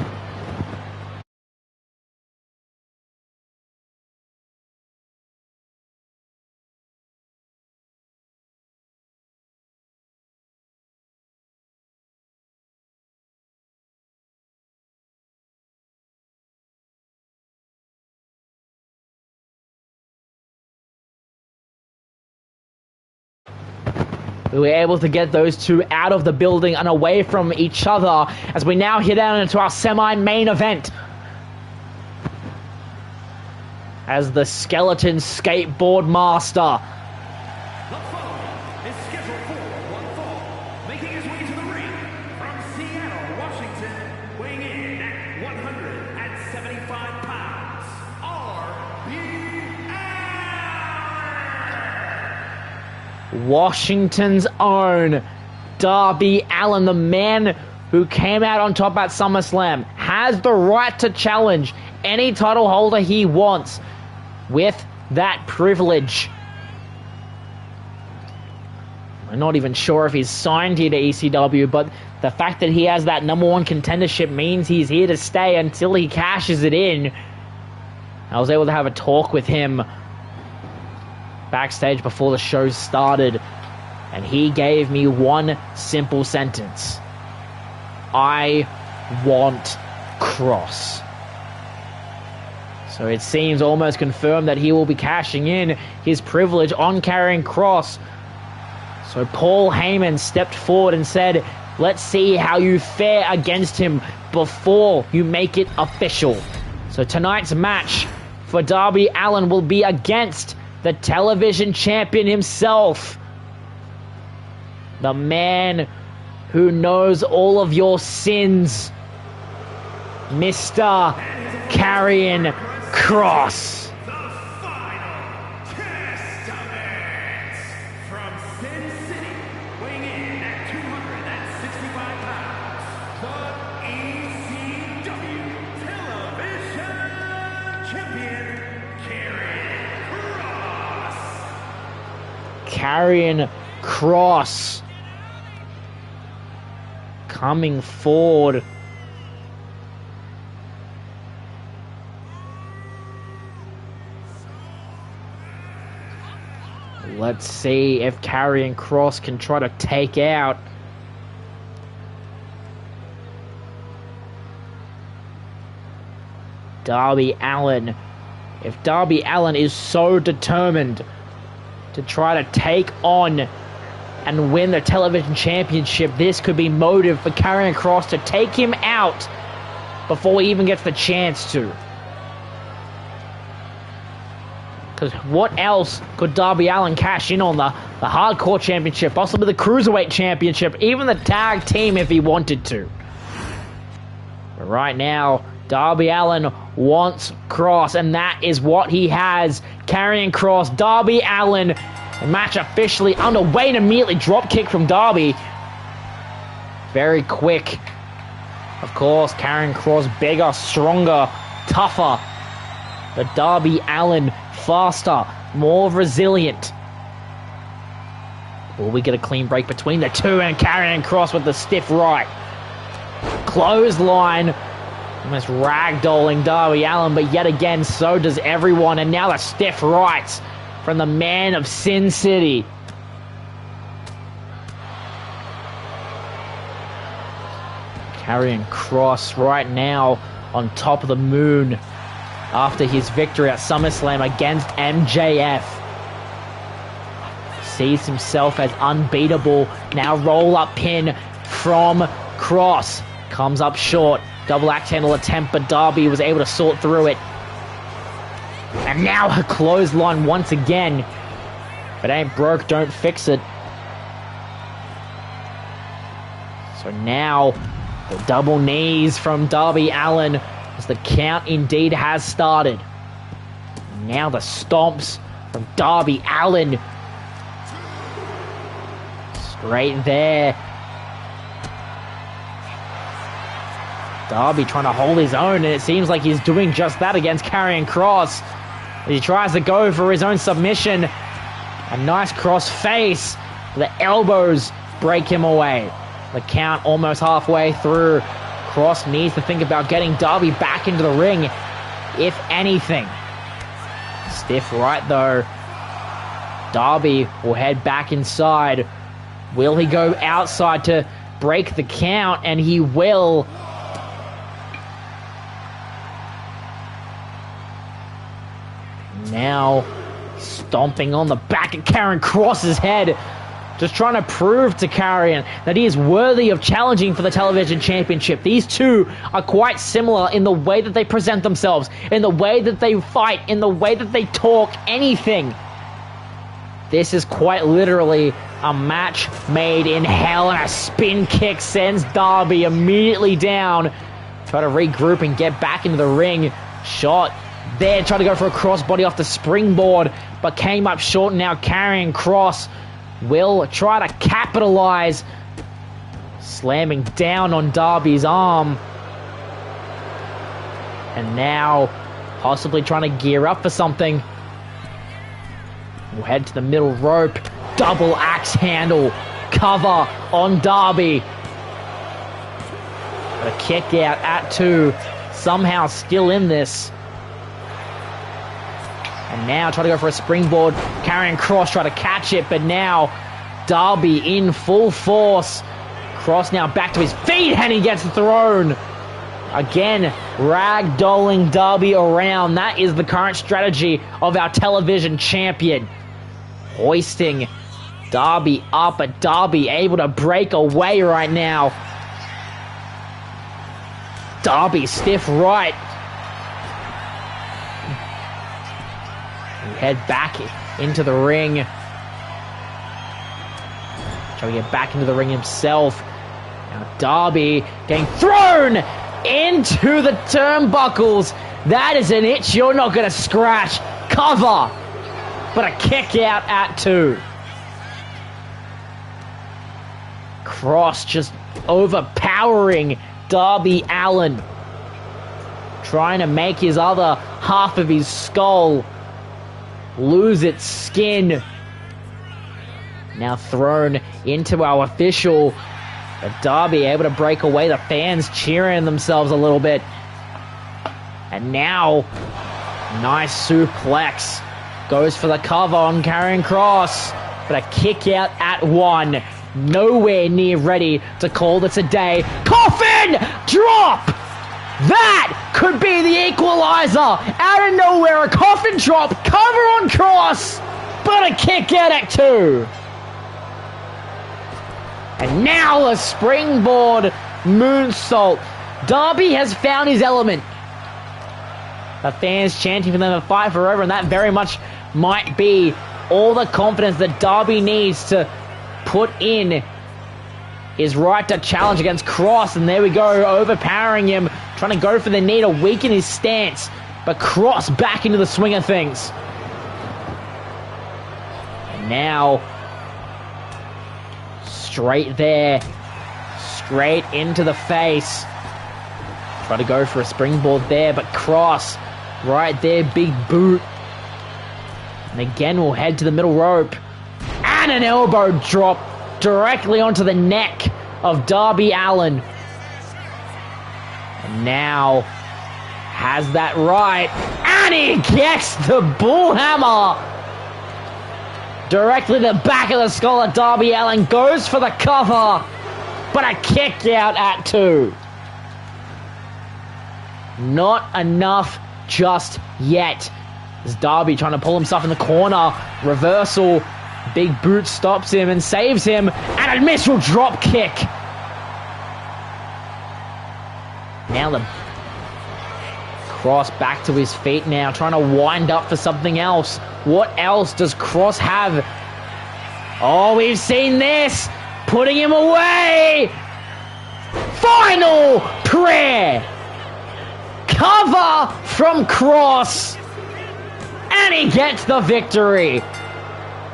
We were able to get those two out of the building and away from each other as we now head down into our semi-main event. As the Skeleton Skateboard Master. The following is scheduled for one fall, making his way to the ring from Seattle, Washington, weighing in at 175 pounds, Washington's own Darby Allin, the man who came out on top at SummerSlam, has the right to challenge any title holder he wants with that privilege. I'm not even sure if he's signed here to ECW, but the fact that he has that #1 contendership means he's here to stay until he cashes it in. I was able to have a talk with him backstage before the show started, and he gave me one simple sentence: I want Cross. So it seems almost confirmed that he will be cashing in his privilege on carrying Cross. So Paul Heyman stepped forward and said, let's see how you fare against him before you make it official. So tonight's match for Darby Allin will be against the television champion himself. The man who knows all of your sins, Mr. Karrion Kross. Sin City, weighing in at 265 pounds, the ECW Television Champion, Karrion Kross coming forward. Let's see if Karrion Kross can try to take out Darby Allin. If Darby Allin is so determined to try to take on and win the television championship, this could be motive for Karrion Kross to take him out before he even gets the chance to. Because what else could Darby Allin cash in on? The Hardcore Championship, possibly the Cruiserweight Championship, even the Tag Team if he wanted to. But right now, Darby Allin wants Kross, and that is what he has. Karrion Kross, Darby Allin. The match officially underway, and immediately drop kick from Darby. Very quick. Of course, Karrion Kross bigger, stronger, tougher. But Darby Allin faster, more resilient. Will we get a clean break between the two? And Karrion Kross with the stiff right. Clothesline. Almost ragdolling Darby Allin, but yet again, so does everyone. And now the stiff rights from the man of Sin City. Karrion Kross right now on top of the moon after his victory at SummerSlam against MJF. Sees himself as unbeatable. Now roll-up pin from Kross. Comes up short. Double axe handle attempt, but Darby was able to sort through it. And now a clothesline once again. If it ain't broke, don't fix it. So now, the double knees from Darby Allin as the count indeed has started. Now the stomps from Darby Allin. Straight there. Darby trying to hold his own, and it seems like he's doing just that against Karrion Kross. He tries to go for his own submission. A nice cross face. The elbows break him away. The count almost halfway through. Kross needs to think about getting Darby back into the ring, if anything. Stiff right though. Darby will head back inside. Will he go outside to break the count? And he will. Now, stomping on the back of Karrion Kross's head. Just trying to prove to Karrion that he is worthy of challenging for the television championship. These two are quite similar in the way that they present themselves, in the way that they fight, in the way that they talk, anything. This is quite literally a match made in hell, and a spin kick sends Darby immediately down. Try to regroup and get back into the ring. Shot there, trying to go for a crossbody off the springboard, but came up short. Now Karrion Kross will try to capitalize, slamming down on Darby's arm. And now possibly trying to gear up for something. We'll head to the middle rope. Double axe handle. Cover on Darby. A kick out at 2. Somehow still in this. And now try to go for a springboard. Karrion Kross try to catch it, but now Darby in full force. Kross now back to his feet, and he gets thrown. Again, ragdolling Darby around. That is the current strategy of our television champion. Hoisting Darby up, but Darby able to break away right now. Darby stiff right. Head back into the ring. Trying to get back into the ring himself. Now Darby getting thrown into the turnbuckles. That is an itch you're not going to scratch. Cover. But a kick out at 2. Cross just overpowering Darby Allin. Trying to make his other half of his skull lose its skin. Now thrown into our official. But Darby able to break away. The fans cheering themselves a little bit. And now, nice suplex. Goes for the cover on Karrion Kross. But a kick out at 1. Nowhere near ready to call this a day. Coffin drop! That could be the equalizer. Out of nowhere, a coffin drop. Cover on Kross. But a kick out at 2. And now a springboard moonsault. Darby has found his element. The fans chanting for them to fight forever, and that very much might be all the confidence that Darby needs to put in his right to challenge against Kross. And there we go, overpowering him, trying to go for the knee to weaken his stance. But Kross back into the swing of things. And now, straight there, straight into the face. Try to go for a springboard there, but Kross right there, big boot. And again, we'll head to the middle rope. And an elbow drop directly onto the neck of Darby Allin. And now has that right. And he gets the bullhammer directly to the back of the skull of Darby Allin. Goes for the cover, but a kick out at 2. Not enough just yet. As Darby trying to pull himself in the corner. Reversal. Big boot stops him and saves him. And a missile drop kick. Now the Kross back to his feet now. Trying to wind up for something else. What else does Kross have? Oh, we've seen this. Putting him away. Final prayer. Cover from Kross. And he gets the victory.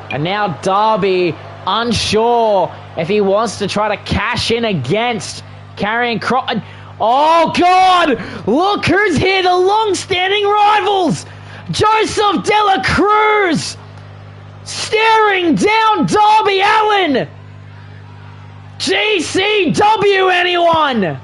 And now Darby unsure if he wants to try to cash in against Karrion Kross. Oh, God! Look who's here, the long-standing rivals! Joseph De La Cruz! Staring down Darby Allin! GCW, anyone?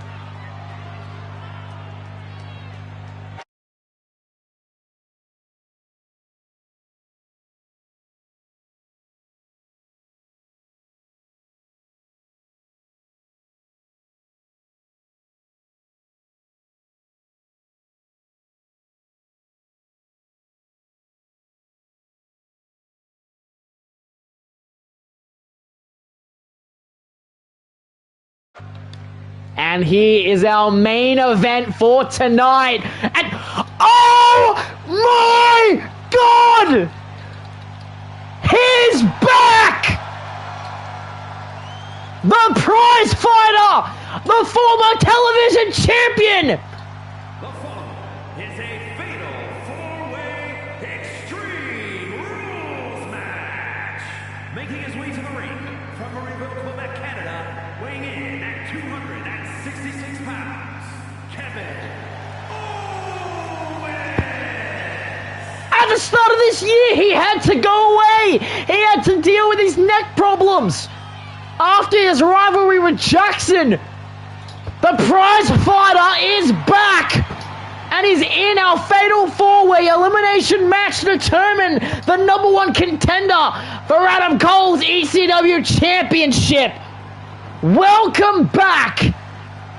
And here is our main event for tonight. And oh my God! He's back! The prize fighter! The former television champion! The following is a fatal 4-way Extreme Rules match. Making his way to the ring from Marieville, Quebec, Canada, weighing in at 266 pounds, Kevin Owens. At the start of this year, he had to go away. He had to deal with his neck problems. After his rivalry with Jackson, the prize fighter is back. And he's in our fatal 4-way elimination match to determine the #1 contender for Adam Cole's ECW Championship. Welcome back,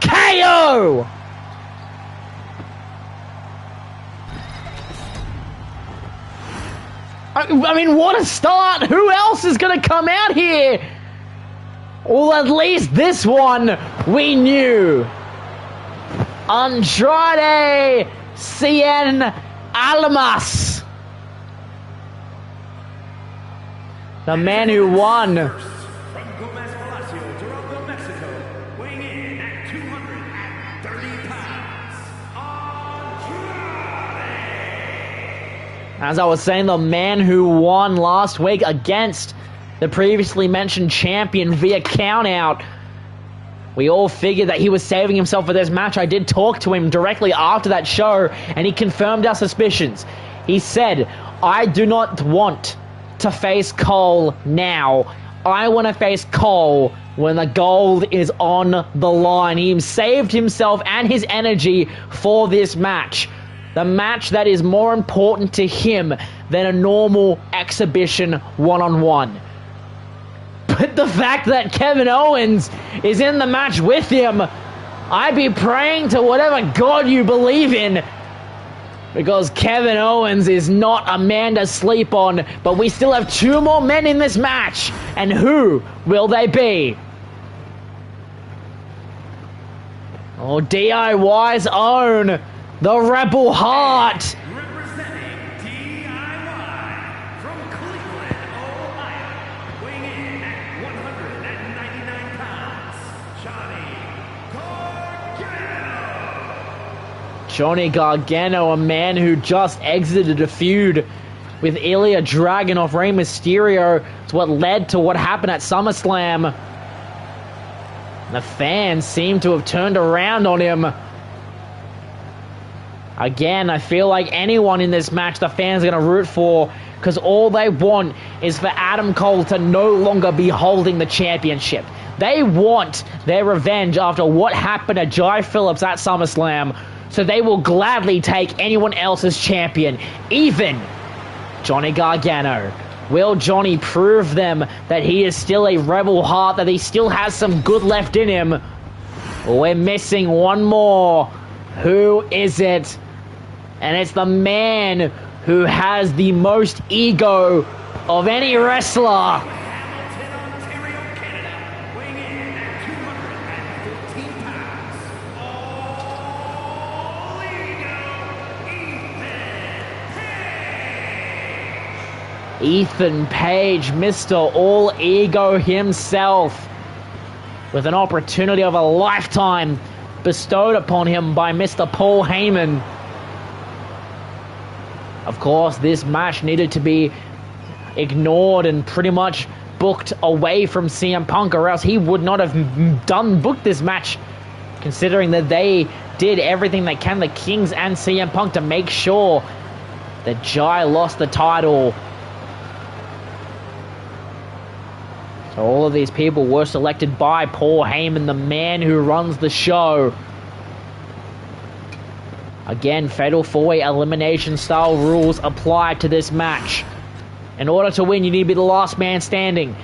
KO! I mean, what a start! Who else is going to come out here? Well, at least this one we knew. Andrade Cien Almas. The man who won. From Gomez Palacio, Durango, Mexico, weighing in at 230 pounds, Andrade. As I was saying, the man who won last week against the previously mentioned champion via countout. We all figured that he was saving himself for this match. I did talk to him directly after that show, and he confirmed our suspicions. He said, I do not want to face Cole now. I want to face Cole when the gold is on the line. He saved himself and his energy for this match. The match that is more important to him than a normal exhibition one-on-one. But the fact that Kevin Owens is in the match with him, I'd be praying to whatever God you believe in, because Kevin Owens is not a man to sleep on. But we still have 2 more men in this match, and who will they be? Oh, DIY's own, the Rebel Heart. Representing DIY from Cleveland, Ohio, weighing in at 199 pounds, Johnny Gargano. Johnny Gargano, a man who just exited a feud with Ilya Dragunov, Rey Mysterio. It's what led to what happened at SummerSlam. The fans seem to have turned around on him. Again, I feel like anyone in this match the fans are going to root for, because all they want is for Adam Cole to no longer be holding the championship. They want their revenge after what happened to Jai Phillips at SummerSlam, so they will gladly take anyone else's champion, even Johnny Gargano. Will Johnny prove them that he is still a rebel heart, that he still has some good left in him? We're missing one more. Who is it? And it's the man who has the most ego of any wrestler. Hamilton, Ontario, Canada, weighing in at 214 pounds, All Ego, Ethan Page, Mr. All Ego himself, with an opportunity of a lifetime bestowed upon him by Mr. Paul Heyman. Of course, this match needed to be ignored and pretty much booked away from CM Punk, or else he would not have booked this match, considering that they did everything they can, the Kings and CM Punk, to make sure that Jai lost the title. So all of these people were selected by Paul Heyman, the man who runs the show. Again, Fatal 4-Way elimination style rules apply to this match. In order to win, you need to be the last man standing.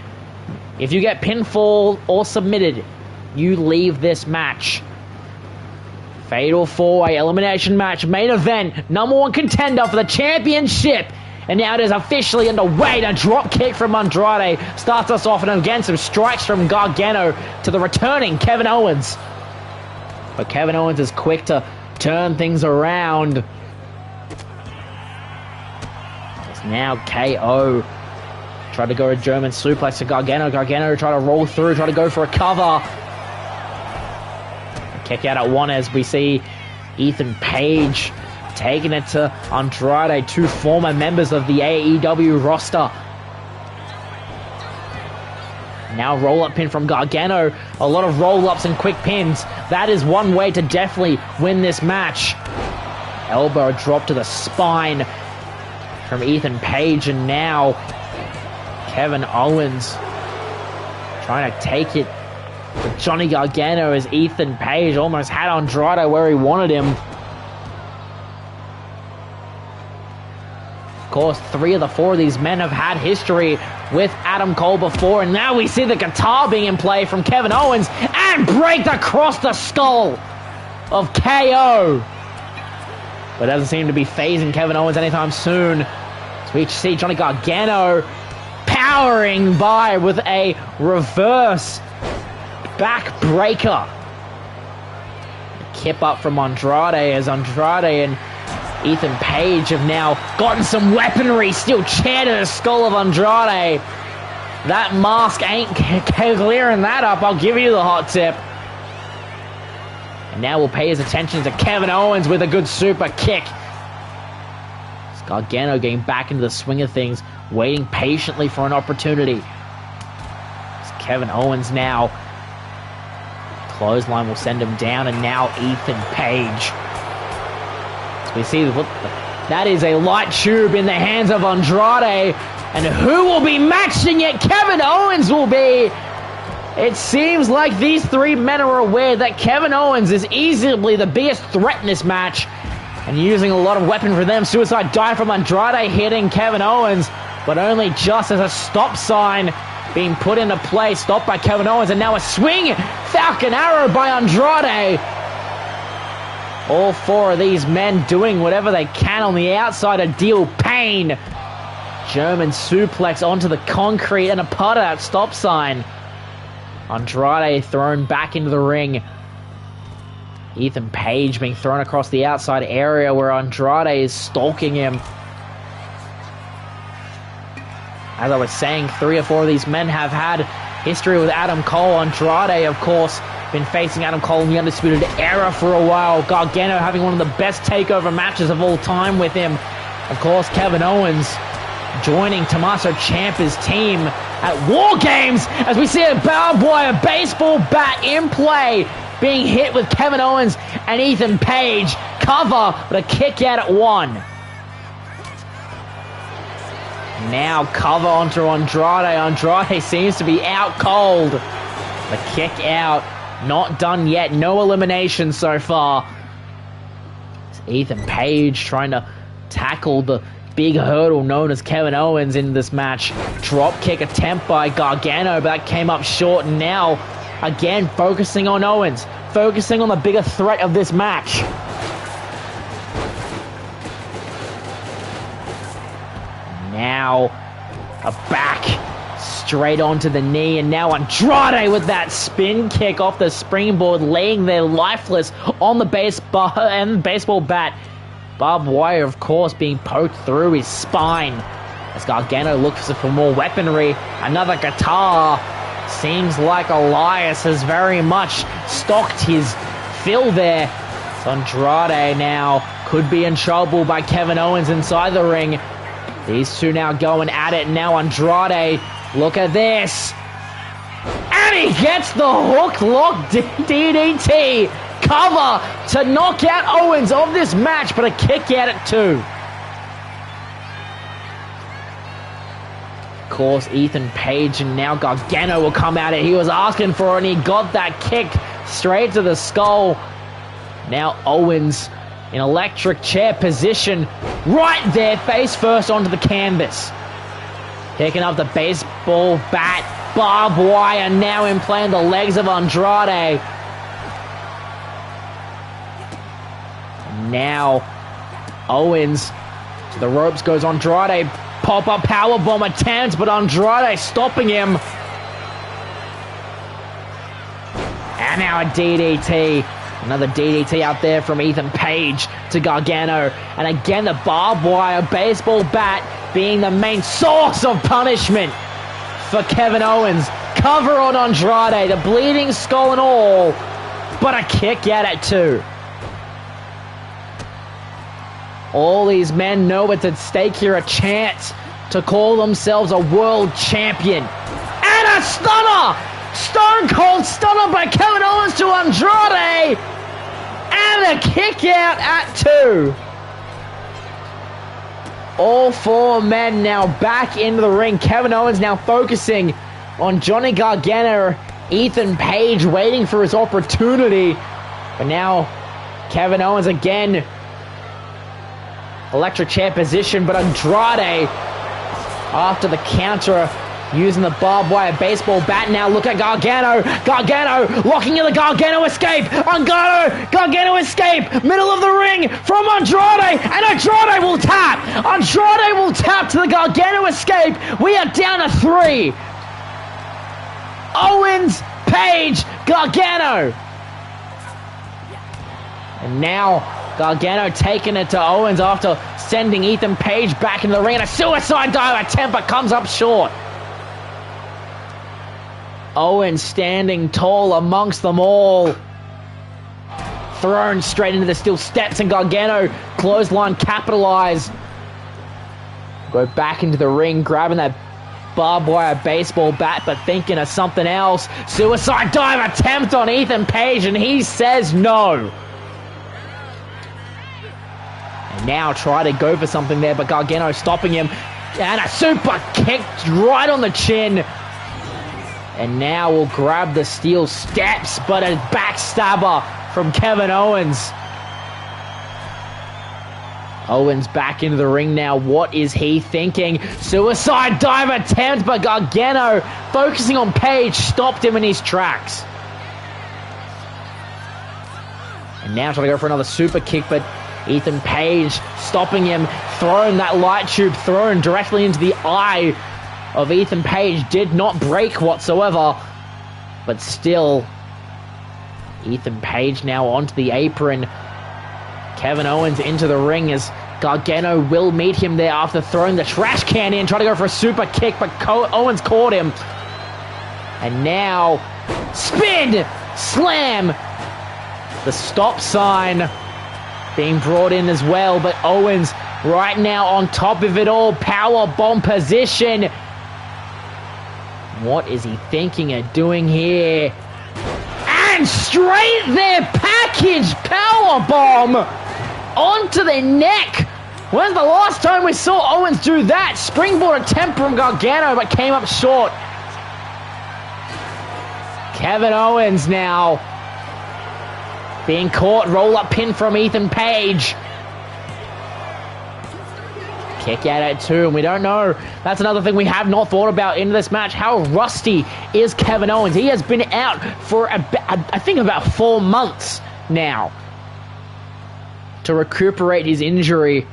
If you get pinfall or submitted, you leave this match. Fatal 4-Way elimination match, main event, #1 contender for the championship. And now it is officially underway. A drop kick from Andrade starts us off, and again some strikes from Gargano to the returning Kevin Owens. But Kevin Owens is quick to turn things around. It's now KO. Try to go a German suplex to Gargano. Gargano try to roll through, try to go for a cover. Kick out at 1 as we see Ethan Page taking it to Andrade, 2 former members of the AEW roster. Now roll-up pin from Gargano. A lot of roll-ups and quick pins. That is one way to definitely win this match. Elbow drop to the spine from Ethan Page, and now Kevin Owens trying to take it with Johnny Gargano as Ethan Page almost had Andrade where he wanted him. Of course, 3 of the 4 of these men have had history with Adam Cole before, and now we see the guitar being in play from Kevin Owens, and break across the skull of KO. But doesn't seem to be phasing Kevin Owens anytime soon. So we see Johnny Gargano powering by with a reverse backbreaker. Kip up from Andrade as Andrade and Ethan Page have now gotten some weaponry, steel chair to the skull of Andrade. That mask ain't clearing that up, I'll give you the hot tip. And now we'll pay his attention to Kevin Owens with a good super kick. It's Gargano getting back into the swing of things, waiting patiently for an opportunity. It's Kevin Owens now Clothesline will send him down, and now Ethan Page. So we see that is a light tube in the hands of Andrade, and who will be matching it? Kevin Owens will be. It seems like these three men are aware that Kevin Owens is easily the biggest threat in this match, and using a lot of weapon for them. Suicide dive from Andrade hitting Kevin Owens, but only just as a stop sign being put into play, stopped by Kevin Owens, and now a swing Falcon Arrow by Andrade. All four of these men doing whatever they can on the outside to deal pain. German suplex onto the concrete and a part of that stop sign. Andrade thrown back into the ring. Ethan Page being thrown across the outside area where Andrade is stalking him. As I was saying, 3 or 4 of these men have had history with Adam Cole. Andrade, of course, been facing Adam Cole in the Undisputed Era for a while. Gargano having one of the best takeover matches of all time with him. Of course, Kevin Owens joining Tommaso Ciampa's team at War Games as we see a barbed wire baseball bat in play being hit with Kevin Owens and Ethan Page. Cover, but a kick out at 1. Now cover onto Andrade. Andrade seems to be out cold. The kick out. Not done yet. No elimination so far. It's Ethan Page trying to tackle the big hurdle known as Kevin Owens in this match. Drop kick attempt by Gargano, but that came up short. And now, again, focusing on Owens. Focusing on the bigger threat of this match. Now, a back straight onto the knee, and now Andrade with that spin kick off the springboard, laying there lifeless on the baseball bat. Barbed wire, of course, being poked through his spine as Gargano looks for more weaponry. Another guitar. Seems like Elias has very much stocked his fill there. So Andrade now could be in trouble by Kevin Owens inside the ring. These two now going at it. Now Andrade, look at this. And he gets the hook lock DDT. Cover to knock out Owens of this match, but a kick out at 2. Of course, Ethan Page and now Gargano will come at it. He was asking for it, and he got that kick straight to the skull. Now Owens in electric chair position, right there, face first onto the canvas. Picking up the baseball bat, barbed wire now in play on the legs of Andrade. Now Owens to the ropes goes Andrade. Pop-up powerbomb attempt, but Andrade stopping him. And now a DDT. Another DDT out there from Ethan Page to Gargano. And again, the barbed wire baseball bat being the main source of punishment for Kevin Owens. Cover on Andrade, the bleeding skull and all, but a kick out at 2. All these men know what's at stake here, a chance to call themselves a world champion. And a stunner! Stone Cold Stunner by Kevin Owens to Andrade! And a kick out at 2. All 4 men now back into the ring. Kevin Owens now focusing on Johnny Gargano. Ethan Page waiting for his opportunity. But now Kevin Owens again. Electric chair position, but Andrade after the counter using the barbed wire baseball bat. Now look at Gargano. Gargano locking in the Gargano escape. Gargano escape. Middle of the ring from Andrade. And Andrade will tap. Andrade will tap to the Gargano escape. We are down to 3. Owens, Page, Gargano. And now Gargano taking it to Owens after sending Ethan Page back in the ring. And a suicide dive attempt, but comes up short. Owens standing tall amongst them all. Thrown straight into the steel steps, and Gargano clothesline capitalize. Go back into the ring, grabbing that barbed wire baseball bat, but thinking of something else. Suicide dive attempt on Ethan Page, and he says no. And now try to go for something there, but Gargano stopping him. And a super kick right on the chin. And now we'll grab the steel steps, but a backstabber from Kevin Owens. Owens back into the ring now. What is he thinking? Suicide dive attempt, but Gargano, focusing on Page, stopped him in his tracks. And now trying to go for another super kick, but Ethan Page stopping him, throwing that light tube, thrown directly into the eye of Ethan Page. Did not break whatsoever, but still, Ethan Page now onto the apron. Kevin Owens into the ring as Gargano will meet him there after throwing the trash can in, trying to go for a super kick, but Owens caught him. And now, spin, slam, the stop sign being brought in as well, but Owens right now on top of it all, power bomb position. What is he thinking of doing here? And straight there, package power bomb onto the neck. When's the last time we saw Owens do that? Springboard attempt from Gargano, but came up short. Kevin Owens now being caught, roll-up pin from Ethan Page. Kick out at 2, and we don't know. That's another thing we have not thought about in this match. How rusty is Kevin Owens? He has been out for, I think, about 4 months now to recuperate his injury.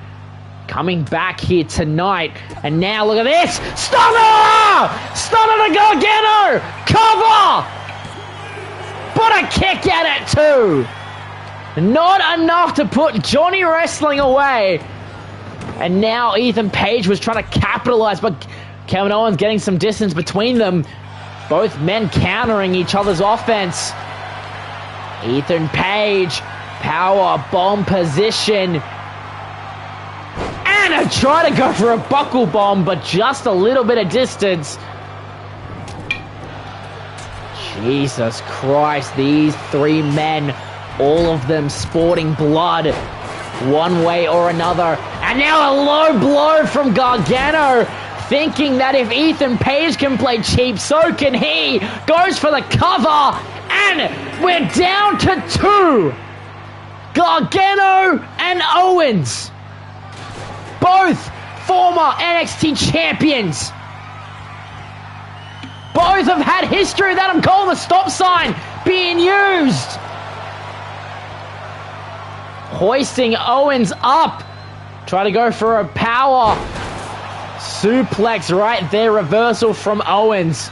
Coming back here tonight, and now look at this! Stunner! Stunner to Gargano! Cover! But a kick out at 2! Not enough to put Johnny Wrestling away. And now Ethan Page was trying to capitalize, but Kevin Owens getting some distance between them. Both men countering each other's offense. Ethan Page, power bomb position. And I try to go for a buckle bomb, but just a little bit of distance. Jesus Christ, these 3 men, all of them sporting blood one way or another. And now a low blow from Gargano, thinking that if Ethan Page can play cheap, so can he. Goes for the cover, and we're down to 2. Gargano and Owens, both former NXT champions. Both have had history that I'm calling the stop sign being used. Hoisting Owens up. Try to go for a power suplex right there. Reversal from Owens.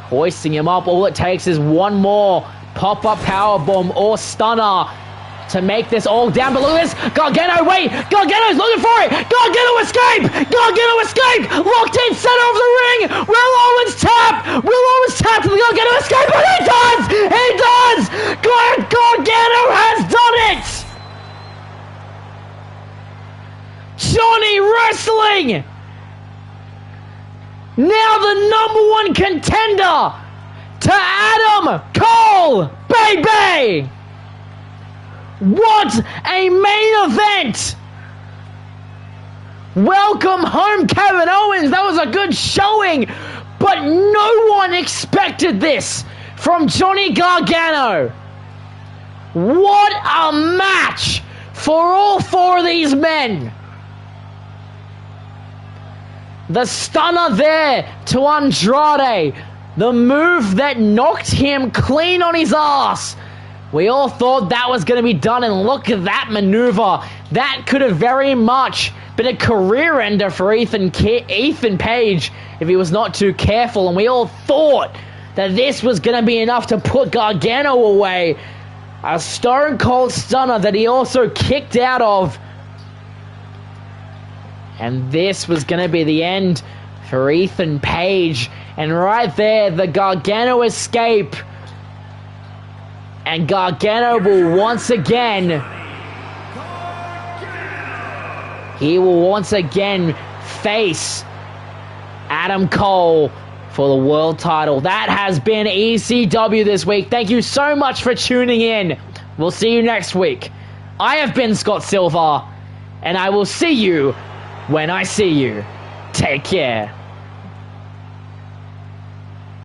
Hoisting him up. All it takes is one more pop-up powerbomb or stunner to make this all down. But look at this. Gargano, wait. Gargano's looking for it. Gargano escape. Gargano escape. Locked in center of the ring. Will Owens tap? Will Owens tap to the Gargano escape? But he does. He does. Gargano has done it. Johnny Wrestling, now the #1 contender to Adam Cole, baby. What a main event! Welcome home, Kevin Owens. That was a good showing, but no one expected this from Johnny Gargano. What a match for all 4 of these men. The stunner there to Andrade, the move that knocked him clean on his ass. We all thought that was going to be done, and look at that maneuver. That could have very much been a career ender for Ethan Page if he was not too careful, and we all thought that this was going to be enough to put Gargano away. A Stone Cold Stunner that he also kicked out of. And this was going to be the end for Ethan Page. And right there, the Gargano escape. And Gargano will once again, he will once again face Adam Cole for the world title. That has been ECW this week. Thank you so much for tuning in. We'll see you next week. I have been Scott Silver, and I will see you when I see you. Take care.